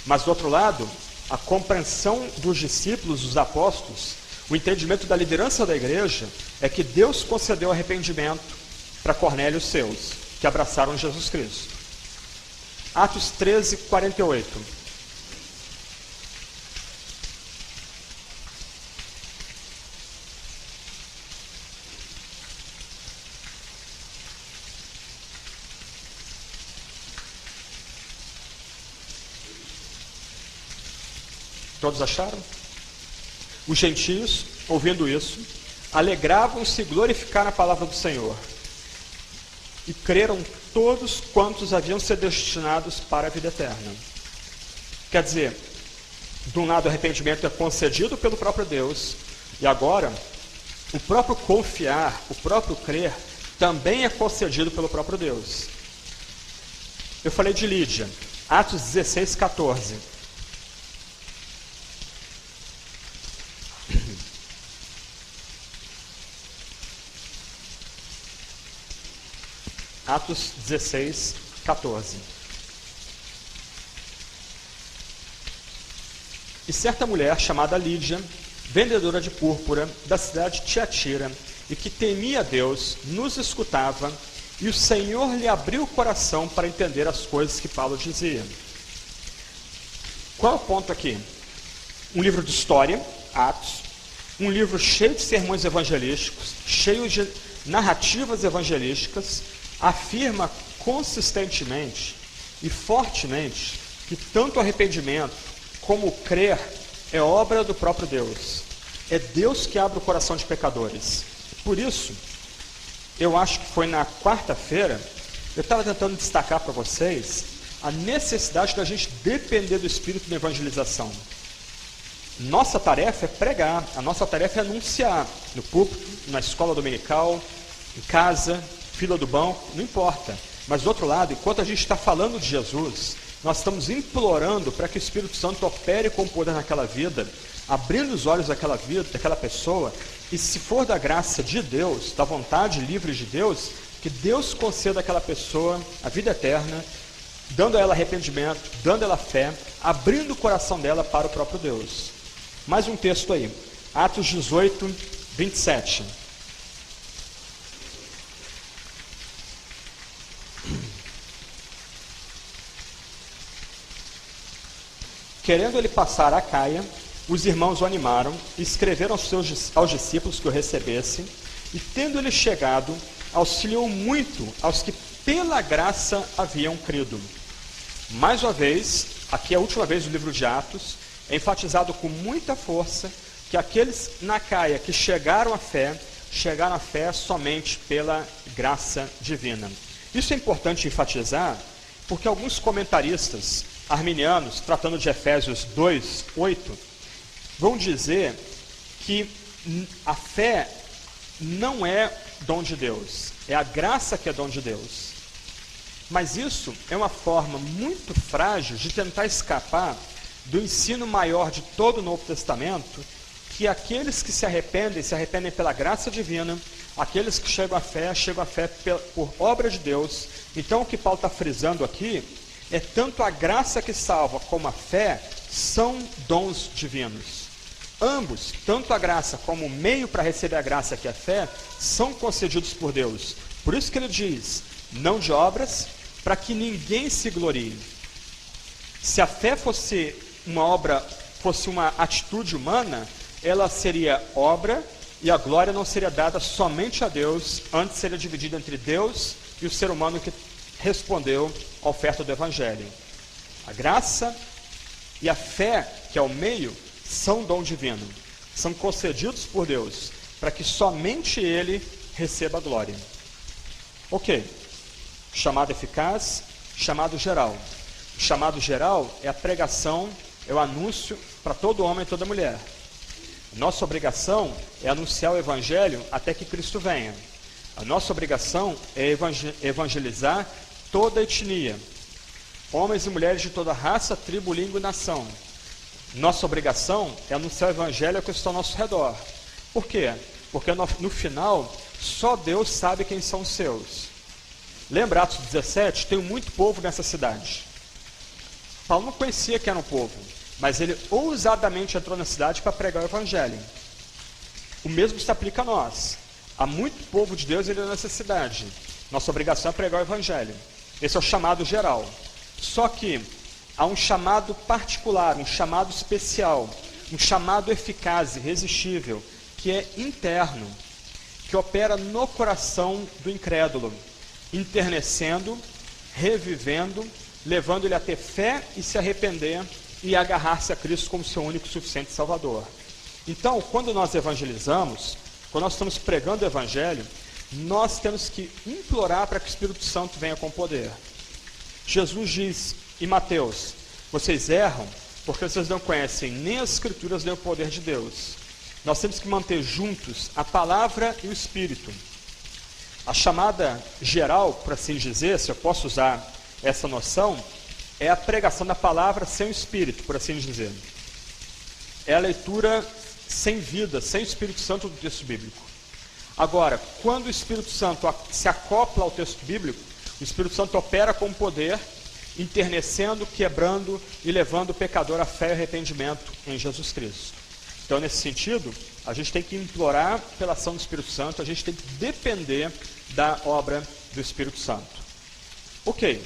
Mas do outro lado, a compreensão dos discípulos, dos apóstolos, o entendimento da liderança da igreja, é que Deus concedeu arrependimento para Cornélio e os seus, que abraçaram Jesus Cristo. Atos 13, 48. Todos acharam? Os gentios, ouvindo isso, alegravam-se e glorificaram a palavra do Senhor. E creram todos quantos haviam sido destinados para a vida eterna. Quer dizer, de um lado o arrependimento é concedido pelo próprio Deus, e agora o próprio confiar, o próprio crer, também é concedido pelo próprio Deus. Eu falei de Lídia, Atos 16, 14. Atos 16, 14. E certa mulher chamada Lídia, vendedora de púrpura da cidade de Tiatira, e que temia a Deus, nos escutava, e o Senhor lhe abriu o coração para entender as coisas que Paulo dizia. Qual é o ponto aqui? Um livro de história, Atos, um livro cheio de sermões evangelísticos, cheio de narrativas evangelísticas, afirma consistentemente e fortemente que tanto o arrependimento como o crer é obra do próprio Deus. É Deus que abre o coração de pecadores. Por isso, eu acho que foi na quarta-feira, eu estava tentando destacar para vocês a necessidade da gente depender do Espírito na evangelização. Nossa tarefa é pregar, a nossa tarefa é anunciar no púlpito, na escola dominical, em casa, fila do banco, não importa. Mas do outro lado, enquanto a gente está falando de Jesus, nós estamos implorando para que o Espírito Santo opere com poder naquela vida, abrindo os olhos daquela vida, daquela pessoa, e se for da graça de Deus, da vontade livre de Deus, que Deus conceda àquela pessoa a vida eterna, dando a ela arrependimento, dando a ela fé, abrindo o coração dela para o próprio Deus. Mais um texto aí, Atos 18, 27. Querendo ele passar a Acaia, os irmãos o animaram e escreveram aos discípulos que o recebessem, e tendo ele chegado, auxiliou muito aos que pela graça haviam crido. Mais uma vez, aqui é a última vez do livro de Atos, é enfatizado com muita força que aqueles na Acaia que chegaram à fé somente pela graça divina. Isso é importante enfatizar, porque alguns comentaristas arminianos, tratando de Efésios 2, 8, vão dizer que a fé não é dom de Deus, é a graça que é dom de Deus. Mas isso é uma forma muito frágil de tentar escapar do ensino maior de todo o Novo Testamento, que aqueles que se arrependem pela graça divina, aqueles que chegam à fé por obra de Deus. Então o que Paulo está frisando aqui é tanto a graça que salva como a fé são dons divinos. Ambos, tanto a graça como o meio para receber a graça que é a fé, são concedidos por Deus. Por isso que ele diz, não de obras, para que ninguém se glorie. Se a fé fosse uma obra, fosse uma atitude humana, ela seria obra e a glória não seria dada somente a Deus, antes seria dividida entre Deus e o ser humano que respondeu à oferta do Evangelho. A graça e a fé, que é o meio, são dom divino, são concedidos por Deus, para que somente Ele receba a glória. Ok, chamado eficaz, chamado geral. O chamado geral é a pregação, é o anúncio para todo homem e toda mulher. Nossa obrigação é anunciar o Evangelho até que Cristo venha. A nossa obrigação é evangelizar toda a etnia, homens e mulheres de toda raça, tribo, língua e nação. Nossa obrigação é anunciar o Evangelho ao que está ao nosso redor. Por quê? Porque no final, só Deus sabe quem são os seus. Lembra Atos 17? Tem muito povo nessa cidade. Paulo não conhecia quem era o povo, mas ele ousadamente entrou na cidade para pregar o Evangelho. O mesmo se aplica a nós. Há muito povo de Deus nessa cidade. Nossa obrigação é pregar o Evangelho. Esse é o chamado geral. Só que há um chamado particular, um chamado especial, um chamado eficaz e irresistível, que é interno, que opera no coração do incrédulo, enternecendo, revivendo, levando ele a ter fé e se arrepender e agarrar-se a Cristo como seu único e suficiente Salvador. Então, quando nós evangelizamos, quando nós estamos pregando o Evangelho, nós temos que implorar para que o Espírito Santo venha com poder. Jesus diz em Mateus, vocês erram porque vocês não conhecem nem as Escrituras nem o poder de Deus. Nós temos que manter juntos a palavra e o Espírito. A chamada geral, por assim dizer, se eu posso usar essa noção, é a pregação da palavra sem o Espírito, por assim dizer. É a leitura sem vida, sem o Espírito Santo do texto bíblico. Agora, quando o Espírito Santo se acopla ao texto bíblico, o Espírito Santo opera com poder, enternecendo, quebrando e levando o pecador à fé e arrependimento em Jesus Cristo. Então, nesse sentido, a gente tem que implorar pela ação do Espírito Santo, a gente tem que depender da obra do Espírito Santo. Ok,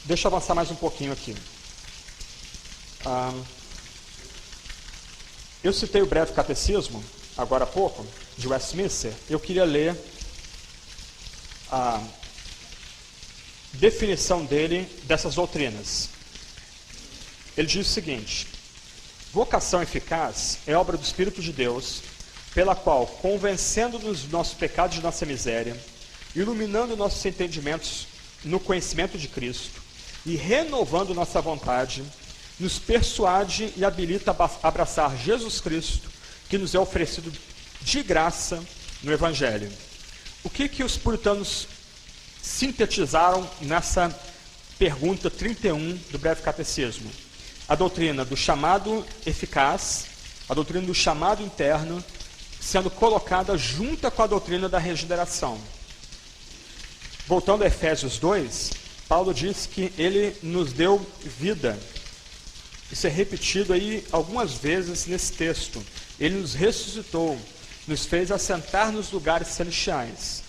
deixa eu avançar mais um pouquinho aqui. Eu citei o breve catecismo, agora há pouco, de Westminster. Eu queria ler a definição dele dessas doutrinas. Ele diz o seguinte: vocação eficaz é obra do Espírito de Deus, pela qual, convencendo-nos dos nossos pecados e de nossa miséria, iluminando nossos entendimentos no conhecimento de Cristo e renovando nossa vontade, nos persuade e habilita a abraçar Jesus Cristo, que nos é oferecido de graça no Evangelho. O que os puritanos sintetizaram nessa pergunta 31 do breve catecismo? A doutrina do chamado eficaz, a doutrina do chamado interno, sendo colocada junta com a doutrina da regeneração. Voltando a Efésios 2, Paulo diz que ele nos deu vida. Isso é repetido aí algumas vezes nesse texto. Ele nos ressuscitou, nos fez assentar nos lugares celestiais.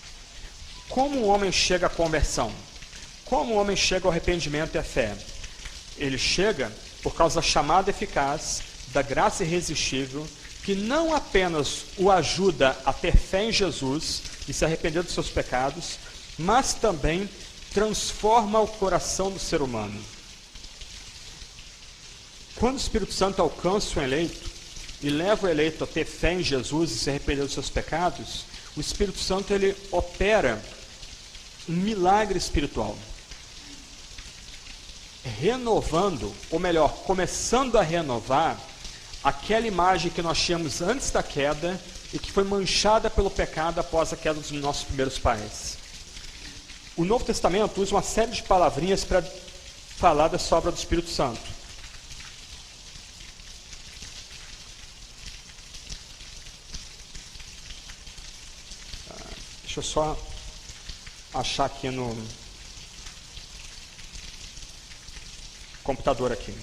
Como o homem chega à conversão? Como o homem chega ao arrependimento e à fé? Ele chega por causa da chamada eficaz, da graça irresistível, que não apenas o ajuda a ter fé em Jesus e se arrepender dos seus pecados, mas também transforma o coração do ser humano. Quando o Espírito Santo alcança o eleito e leva o eleito a ter fé em Jesus e se arrepender dos seus pecados, o Espírito Santo ele opera um milagre espiritual, renovando, ou melhor, começando a renovar aquela imagem que nós tínhamos antes da queda e que foi manchada pelo pecado após a queda dos nossos primeiros pais. O Novo Testamento usa uma série de palavrinhas para falar da obra do Espírito Santo. Deixa eu só achar aqui no computador aqui.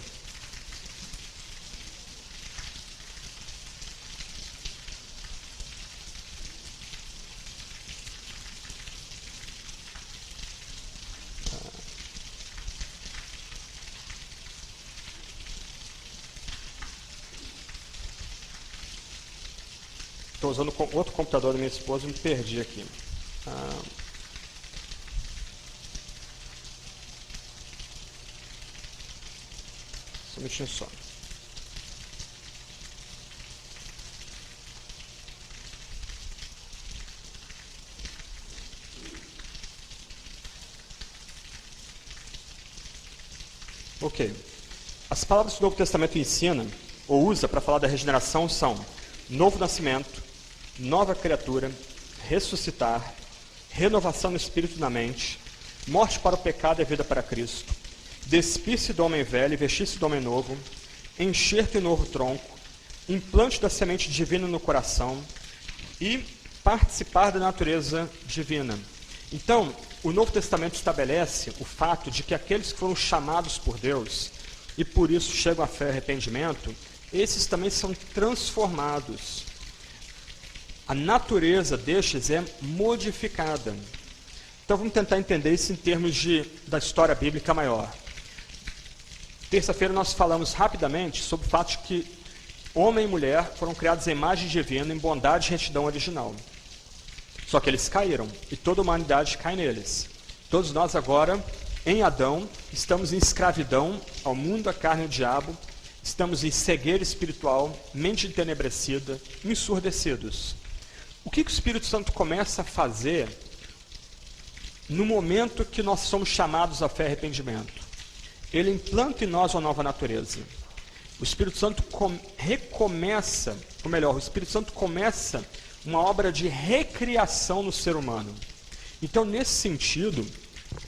Estou usando outro computador da minha esposa e me perdi aqui. Só um minutinho só. Ok. As palavras que o Novo Testamento ensina ou usa para falar da regeneração são novo nascimento, nova criatura, ressuscitar, renovação no espírito e na mente, morte para o pecado e vida para Cristo, despir-se do homem velho e vestir-se do homem novo, enxerto em novo tronco, implante da semente divina no coração e participar da natureza divina. Então, o Novo Testamento estabelece o fato de que aqueles que foram chamados por Deus e por isso chegam à fé e arrependimento, esses também são transformados. A natureza destes é modificada. Então vamos tentar entender isso em termos da história bíblica maior. Terça-feira nós falamos rapidamente sobre o fato de que homem e mulher foram criados em imagem divina, em bondade e retidão original. Só que eles caíram, e toda a humanidade cai neles. Todos nós agora, em Adão, estamos em escravidão ao mundo, à carne e ao diabo, estamos em cegueira espiritual, mente entenebrecida, ensurdecidos. O que o Espírito Santo começa a fazer no momento que nós somos chamados à fé e arrependimento? Ele implanta em nós uma nova natureza. O Espírito Santo recomeça, ou melhor, o Espírito Santo começa uma obra de recriação no ser humano. Então, nesse sentido,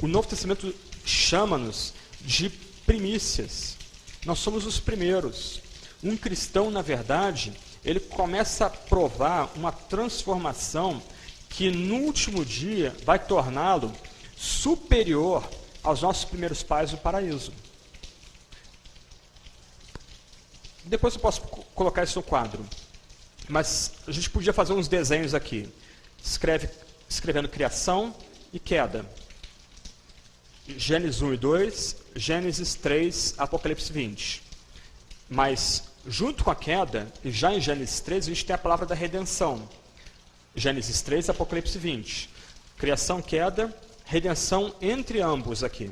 o Novo Testamento chama-nos de primícias. Nós somos os primeiros. Um cristão, na verdade, ele começa a provar uma transformação que no último dia vai torná-lo superior aos nossos primeiros pais do paraíso. Depois eu posso colocar isso no quadro. Mas a gente podia fazer uns desenhos aqui. Escrevendo criação e queda. Gênesis 1 e 2, Gênesis 3, Apocalipse 20. Mas, junto com a queda, e já em Gênesis 3, a gente tem a palavra da redenção. Gênesis 3, Apocalipse 20. Criação, queda, redenção entre ambos aqui.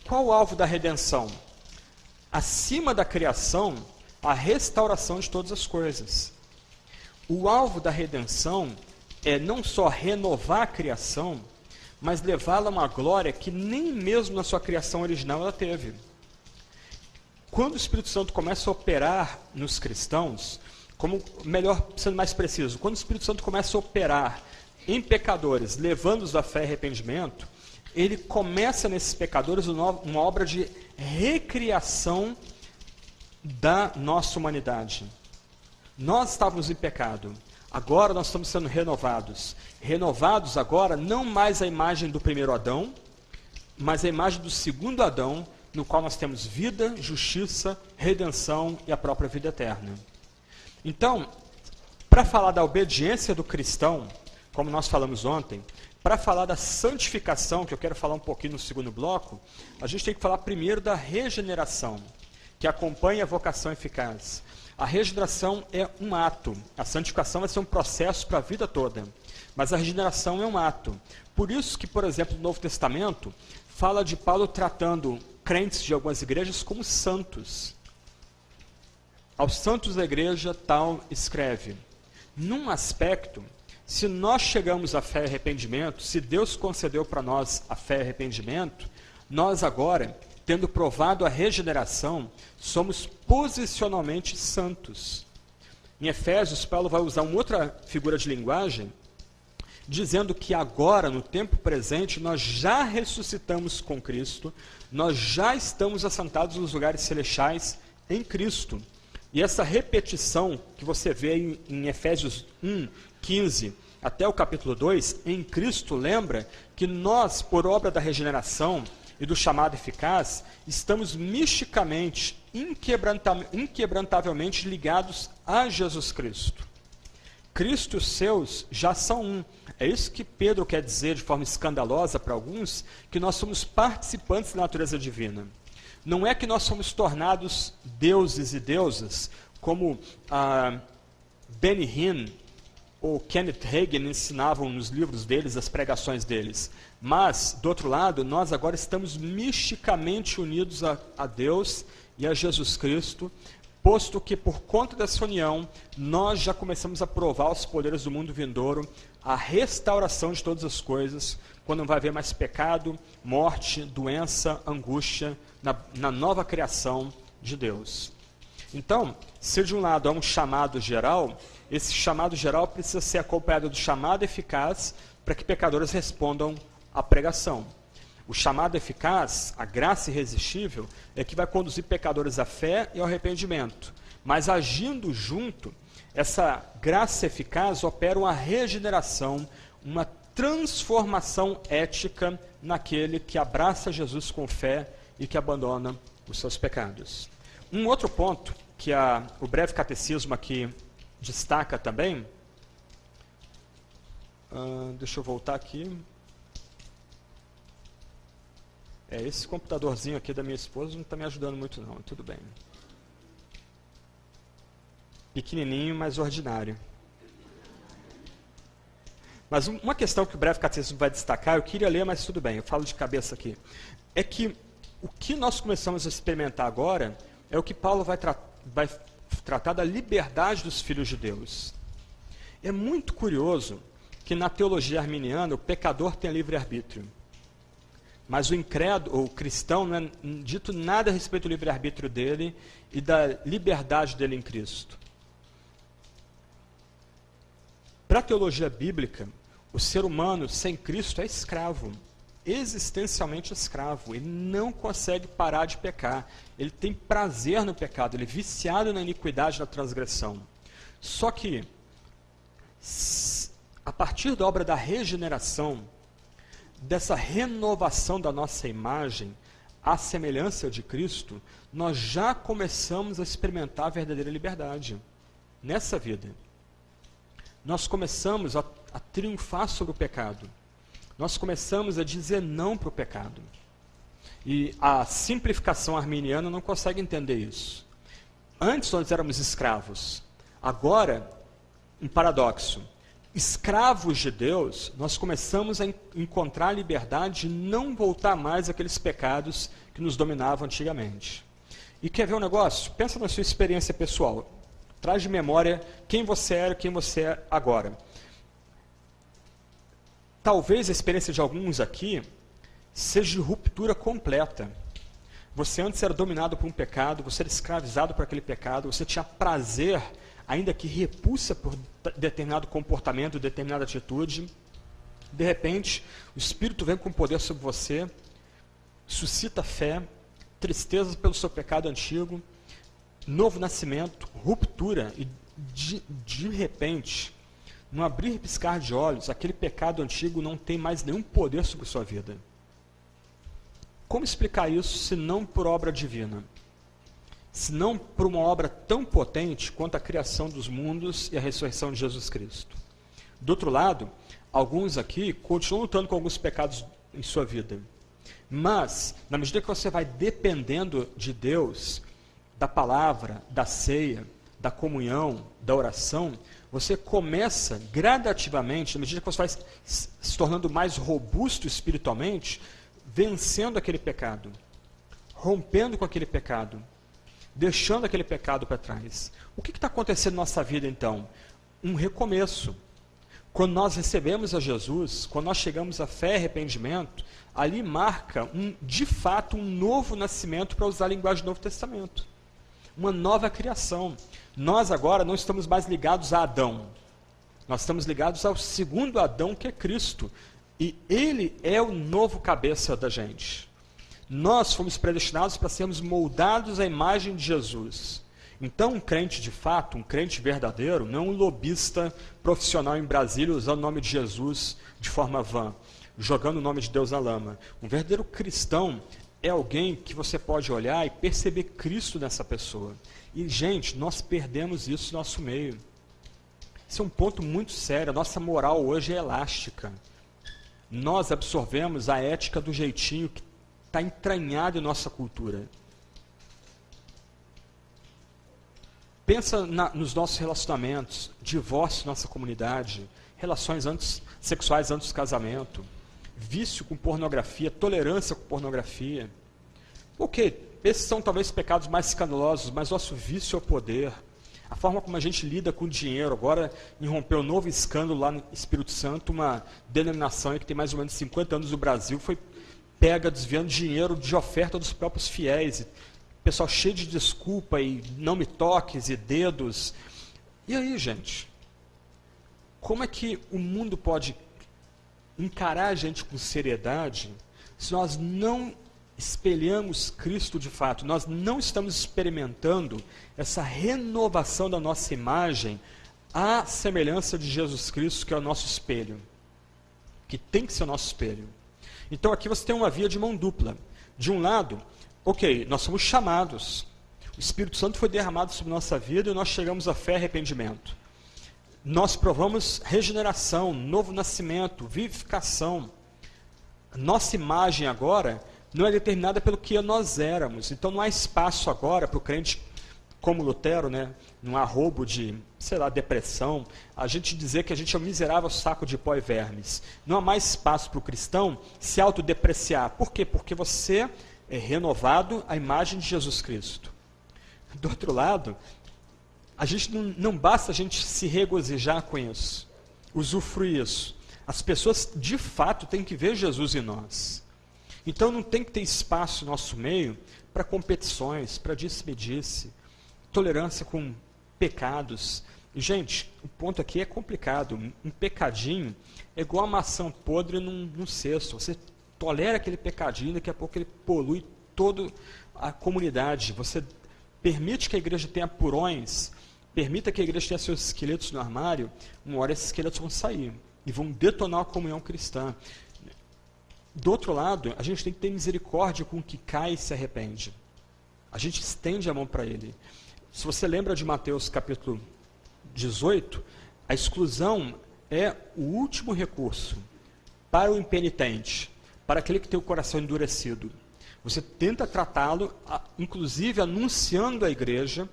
Qual o alvo da redenção? Acima da criação, a restauração de todas as coisas. O alvo da redenção é não só renovar a criação, mas levá-la a uma glória que nem mesmo na sua criação original ela teve. Quando o Espírito Santo começa a operar nos cristãos, sendo mais preciso, quando o Espírito Santo começa a operar em pecadores, levando-os à fé e arrependimento, ele começa nesses pecadores uma obra de recriação da nossa humanidade. Nós estávamos em pecado, agora nós estamos sendo renovados. Renovados agora, não mais a imagem do primeiro Adão, mas a imagem do segundo Adão, no qual nós temos vida, justiça, redenção e a própria vida eterna. Então, para falar da obediência do cristão, como nós falamos ontem, para falar da santificação, que eu quero falar um pouquinho no segundo bloco, a gente tem que falar primeiro da regeneração, que acompanha a vocação eficaz. A regeneração é um ato, a santificação vai ser um processo para a vida toda, mas a regeneração é um ato. Por isso que, por exemplo, no Novo Testamento, fala de Paulo tratando crentes de algumas igrejas como santos. Aos santos da igreja, tal escreve. Num aspecto, se nós chegamos à fé e arrependimento, se Deus concedeu para nós a fé e arrependimento, nós agora, tendo provado a regeneração, somos posicionalmente santos. Em Efésios, Paulo vai usar uma outra figura de linguagem, dizendo que agora, no tempo presente, nós já ressuscitamos com Cristo, nós já estamos assentados nos lugares celestiais em Cristo. E essa repetição que você vê em Efésios 1, 15, até o capítulo 2, em Cristo, lembra que nós, por obra da regeneração e do chamado eficaz, estamos misticamente, inquebrantavelmente ligados a Jesus Cristo. Cristo e os seus já são um. É isso que Pedro quer dizer de forma escandalosa para alguns, que nós somos participantes da natureza divina. Não é que nós somos tornados deuses e deusas, como Benny Hinn ou Kenneth Hagin ensinavam nos livros deles, as pregações deles. Mas, do outro lado, nós agora estamos misticamente unidos a Deus e a Jesus Cristo, posto que, por conta dessa união, nós já começamos a provar os poderes do mundo vindouro, a restauração de todas as coisas, quando não vai haver mais pecado, morte, doença, angústia, na nova criação de Deus. Então, se de um lado há um chamado geral, esse chamado geral precisa ser acompanhado do chamado eficaz para que pecadores respondam à pregação. O chamado eficaz, a graça irresistível, é que vai conduzir pecadores à fé e ao arrependimento. Mas agindo junto, essa graça eficaz opera uma regeneração, uma transformação ética naquele que abraça Jesus com fé e que abandona os seus pecados. Um outro ponto que o breve catecismo aqui destaca também, deixa eu voltar aqui. Esse computadorzinho aqui da minha esposa não está me ajudando muito não, tudo bem. Pequenininho, mas ordinário. Mas uma questão que o breve catecismo vai destacar, eu queria ler, mas tudo bem, eu falo de cabeça aqui, é que o que nós começamos a experimentar agora é o que Paulo vai tratar da liberdade dos filhos de Deus. É muito curioso que na teologia arminiana o pecador tem livre-arbítrio. Mas o incrédulo, ou o cristão, não é dito nada a respeito do livre-arbítrio dele e da liberdade dele em Cristo. Para a teologia bíblica, o ser humano sem Cristo é escravo, existencialmente escravo. Ele não consegue parar de pecar. Ele tem prazer no pecado, ele é viciado na iniquidade, na transgressão. Só que, a partir da obra da regeneração, dessa renovação da nossa imagem, à semelhança de Cristo, nós já começamos a experimentar a verdadeira liberdade nessa vida. Nós começamos a triunfar sobre o pecado. Nós começamos a dizer não para o pecado. E a simplificação arminiana não consegue entender isso. Antes nós éramos escravos. Agora, um paradoxo. Escravos de Deus, nós começamos a encontrar a liberdade de não voltar mais àqueles pecados que nos dominavam antigamente. E quer ver um negócio? Pensa na sua experiência pessoal. Traz de memória quem você era e quem você é agora. Talvez a experiência de alguns aqui seja de ruptura completa. Você antes era dominado por um pecado, você era escravizado por aquele pecado, você tinha prazer, ainda que repulsa por determinado comportamento, determinada atitude. De repente, o Espírito vem com poder sobre você, suscita fé, tristeza pelo seu pecado antigo, novo nascimento, ruptura, e de repente, no abrir e piscar de olhos, aquele pecado antigo não tem mais nenhum poder sobre sua vida. Como explicar isso se não por obra divina? Se não por uma obra tão potente quanto a criação dos mundos e a ressurreição de Jesus Cristo. Do outro lado, alguns aqui continuam lutando com alguns pecados em sua vida. Mas, na medida que você vai dependendo de Deus, da palavra, da ceia, da comunhão, da oração, você começa gradativamente, na medida que você vai se tornando mais robusto espiritualmente, vencendo aquele pecado, rompendo com aquele pecado, deixando aquele pecado para trás. O que está acontecendo na nossa vida então? Um recomeço. Quando nós recebemos a Jesus, quando nós chegamos à fé e arrependimento, ali marca, de fato, um novo nascimento, para usar a linguagem do Novo Testamento. uma nova criação. Nós agora não estamos mais ligados a Adão. Nós estamos ligados ao segundo Adão, que é Cristo. E ele é o novo cabeça da gente. Nós fomos predestinados para sermos moldados à imagem de Jesus. Então, um crente de fato, um crente verdadeiro, não um lobista profissional em Brasília usando o nome de Jesus de forma vã, jogando o nome de Deus na lama. Um verdadeiro cristão é alguém que você pode olhar e perceber Cristo nessa pessoa. E, gente, nós perdemos isso no nosso meio. Isso é um ponto muito sério. A nossa moral hoje é elástica. Nós absorvemos a ética do jeitinho que está entranhada em nossa cultura. Pensa nos nossos relacionamentos, divórcio na nossa comunidade, relações sexuais antes do casamento, vício com pornografia, tolerância com pornografia. Ok, esses são talvez pecados mais escandalosos, mas nosso vício é o poder. A forma como a gente lida com o dinheiro. Agora irrompeu um novo escândalo lá no Espírito Santo, uma denominação que tem mais ou menos 50 anos no Brasil, foi pega desviando dinheiro de oferta dos próprios fiéis. Pessoal cheio de desculpa e não me toques e dedos. E aí, gente? Como é que o mundo pode encarar a gente com seriedade se nós não espelhamos Cristo de fato? Nós não estamos experimentando essa renovação da nossa imagem à semelhança de Jesus Cristo, que é o nosso espelho. Que tem que ser o nosso espelho. Então aqui você tem uma via de mão dupla. De um lado, ok, nós somos chamados. O Espírito Santo foi derramado sobre nossa vida e nós chegamos à fé e arrependimento. Nós provamos regeneração, novo nascimento, vivificação. Nossa imagem agora não é determinada pelo que nós éramos. Então não há espaço agora para o crente como Lutero, né? Não há roubo de, depressão. A gente dizer que a gente é um miserável saco de pó e vermes. Não há mais espaço para o cristão se autodepreciar. Por quê? Porque você é renovado à imagem de Jesus Cristo. Do outro lado, a gente não basta a gente se regozijar com isso, usufruir isso. As pessoas, de fato, têm que ver Jesus em nós. Então, não tem que ter espaço no nosso meio para competições, para disse-me-disse, tolerância com pecados. E, gente, o ponto aqui é complicado. Um pecadinho é igual a maçã podre num cesto. Você tolera aquele pecadinho, daqui a pouco ele polui toda a comunidade. Você permite que a igreja tenha purões, permita que a igreja tenha seus esqueletos no armário, uma hora esses esqueletos vão sair e vão detonar a comunhão cristã. Do outro lado, a gente tem que ter misericórdia com o que cai e se arrepende. A gente estende a mão para ele. Se você lembra de Mateus capítulo 18, a exclusão é o último recurso para o impenitente, para aquele que tem o coração endurecido. Você tenta tratá-lo, inclusive anunciando à igreja,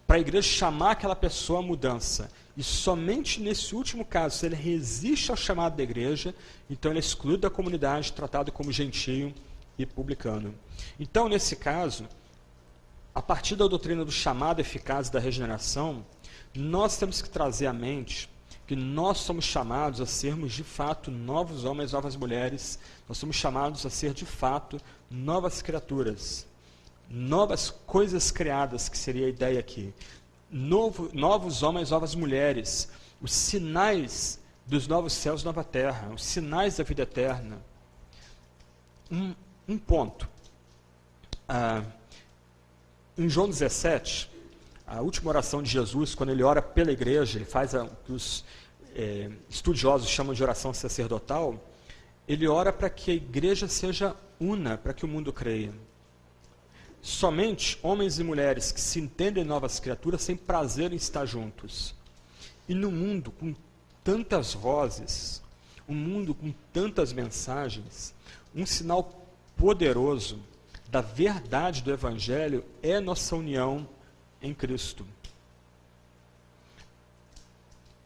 para a igreja chamar aquela pessoa à mudança. E somente nesse último caso, se ele resiste ao chamado da igreja, então ele é excluído da comunidade, tratado como gentio e publicano. Então, nesse caso, a partir da doutrina do chamado eficaz da regeneração, nós temos que trazer à mente que nós somos chamados a sermos de fato novos homens, novas mulheres, nós somos chamados a ser de fato novas criaturas, novas coisas criadas, que seria a ideia aqui, novos homens, novas mulheres, os sinais dos novos céus e nova terra, os sinais da vida eterna. Um ponto. Em João 17, a última oração de Jesus, quando ele ora pela igreja, ele faz o que os estudiosos chamam de oração sacerdotal, ele ora para que a igreja seja una, para que o mundo creia. Somente homens e mulheres que se entendem novas criaturas têm prazer em estar juntos. E no mundo com tantas vozes, um mundo com tantas mensagens, um sinal poderoso da verdade do Evangelho é nossa união em Cristo.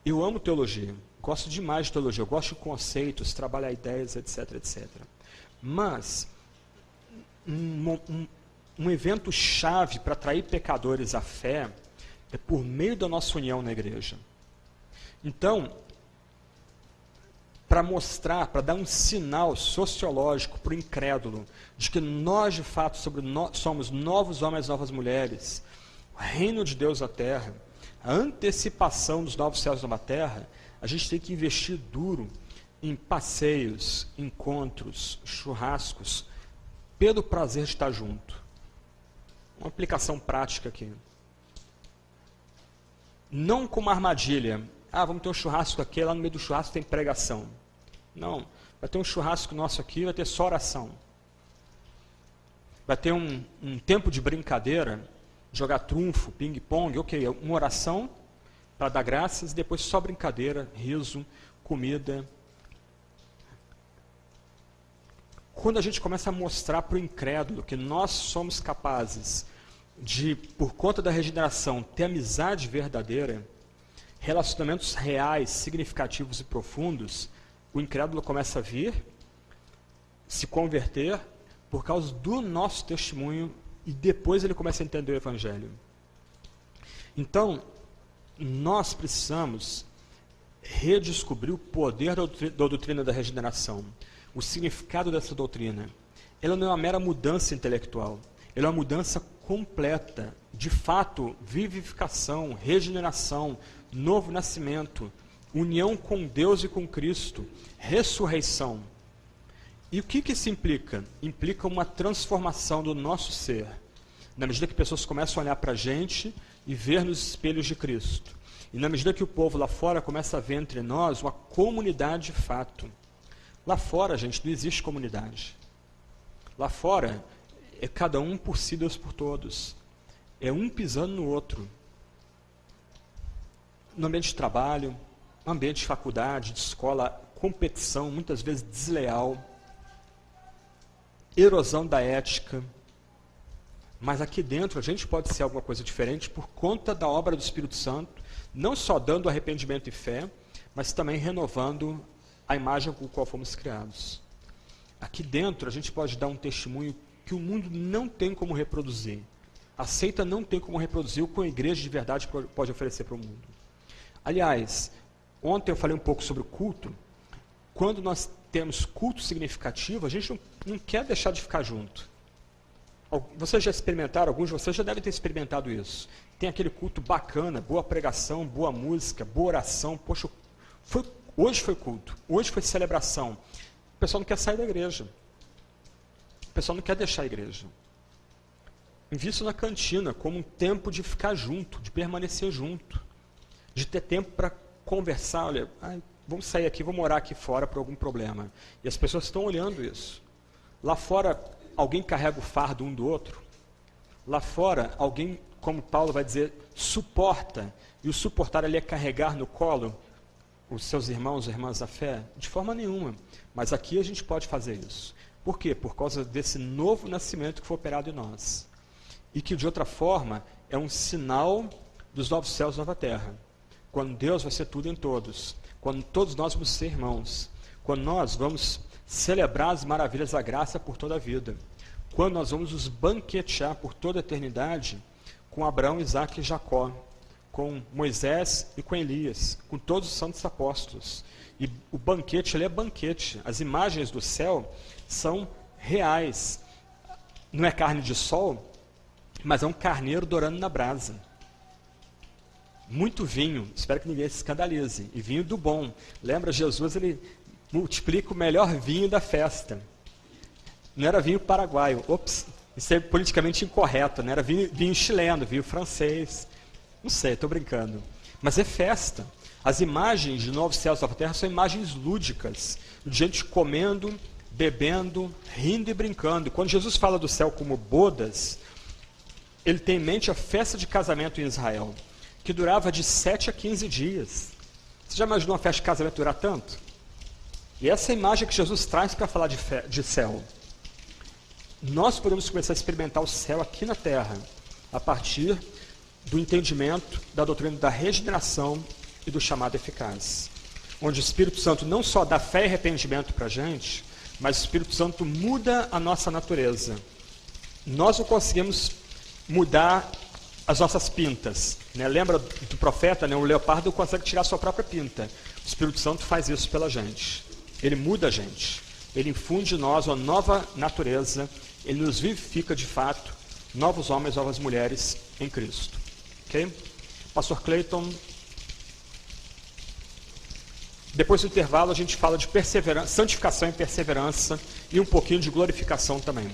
Eu amo teologia, gosto demais de teologia, eu gosto de conceitos, trabalhar ideias, etc, etc. Mas um evento chave para atrair pecadores à fé é por meio da nossa união na igreja. Então, para mostrar, para dar um sinal sociológico para o incrédulo de que nós, de fato, somos novos homens, novas mulheres, o reino de Deus na terra, a antecipação dos novos céus e nova terra, a gente tem que investir duro em passeios, encontros, churrascos, pelo prazer de estar junto. Uma aplicação prática aqui. Não como armadilha. Vamos ter um churrasco aqui, lá no meio do churrasco tem pregação. Não, vai ter um churrasco nosso aqui, vai ter só oração. Vai ter um tempo de brincadeira, jogar trunfo, ping-pong, ok, uma oração para dar graças, e depois só brincadeira, riso, comida. Quando a gente começa a mostrar para o incrédulo que nós somos capazes de, por conta da regeneração, ter amizade verdadeira, relacionamentos reais, significativos e profundos, o incrédulo começa a vir, se converter, por causa do nosso testemunho, e depois ele começa a entender o Evangelho. Então, nós precisamos redescobrir o poder da doutrina da regeneração, o significado dessa doutrina. Ela não é uma mera mudança intelectual, ela é uma mudança completa, de fato, vivificação, regeneração, novo nascimento, união com Deus e com Cristo, ressurreição. E o que isso implica? Implica uma transformação do nosso ser, na medida que pessoas começam a olhar para a gente e ver nos espelhos de Cristo. E na medida que o povo lá fora começa a ver entre nós uma comunidade de fato. Lá fora, gente, não existe comunidade. Lá fora, é cada um por si, Deus por todos. É um pisando no outro. No ambiente de trabalho, no ambiente de faculdade, de escola, competição, muitas vezes desleal, erosão da ética. Mas aqui dentro a gente pode ser alguma coisa diferente por conta da obra do Espírito Santo, não só dando arrependimento e fé, mas também renovando a imagem com a qual fomos criados. Aqui dentro a gente pode dar um testemunho que o mundo não tem como reproduzir. A seita não tem como reproduzir o que a igreja de verdade pode oferecer para o mundo. Aliás, ontem eu falei um pouco sobre o culto. Quando nós temos culto significativo, a gente não quer deixar de ficar junto. Vocês já experimentaram, alguns de vocês já devem ter experimentado isso. Tem aquele culto bacana, boa pregação, boa música, boa oração. Poxa, hoje foi culto, hoje foi celebração. O pessoal não quer sair da igreja. O pessoal não quer deixar a igreja. Invista na cantina como um tempo de ficar junto, de permanecer junto, de ter tempo para conversar. Olha, vamos sair aqui, vamos morar aqui fora por algum problema. E as pessoas estão olhando isso. Lá fora, alguém carrega o fardo um do outro. Lá fora, alguém, como Paulo vai dizer, suporta. E o suportar ali é carregar no colo os seus irmãos e irmãs da fé? De forma nenhuma. Mas aqui a gente pode fazer isso. Por quê? Por causa desse novo nascimento que foi operado em nós. E que, de outra forma, é um sinal dos novos céus e nova terra. Quando Deus vai ser tudo em todos. Quando todos nós vamos ser irmãos. Quando nós vamos celebrar as maravilhas da graça por toda a vida. Quando nós vamos nos banquetear por toda a eternidade com Abraão, Isaque e Jacó, com Moisés e com Elias, com todos os santos apóstolos. E o banquete, ele é banquete. As imagens do céu são reais. Não é carne de sol, mas é um carneiro dourando na brasa. Muito vinho, espero que ninguém se escandalize. E vinho do bom. Lembra, Jesus, ele multiplica o melhor vinho da festa. Não era vinho paraguaio. Ops, isso é politicamente incorreto, né? Era vinho chileno, vinho francês. Não sei, estou brincando. Mas é festa. As imagens de novos céus e nova terra são imagens lúdicas. De gente comendo, bebendo, rindo e brincando. E quando Jesus fala do céu como bodas, ele tem em mente a festa de casamento em Israel, que durava de 7 a 15 dias. Você já imaginou uma festa de casamento durar tanto? E essa é a imagem que Jesus traz para falar de céu. Nós podemos começar a experimentar o céu aqui na terra, a partir do entendimento da doutrina da regeneração e do chamado eficaz. Onde o Espírito Santo não só dá fé e arrependimento para a gente, mas o Espírito Santo muda a nossa natureza. Nós não conseguimos mudar as nossas pintas. Né? Lembra do profeta, né? O leopardo consegue tirar a sua própria pinta. O Espírito Santo faz isso pela gente. Ele muda a gente. Ele infunde em nós uma nova natureza. Ele nos vivifica de fato, novos homens, novas mulheres em Cristo. Ok? Pastor Clayton. Depois do intervalo a gente fala de perseverança, santificação e perseverança e um pouquinho de glorificação também.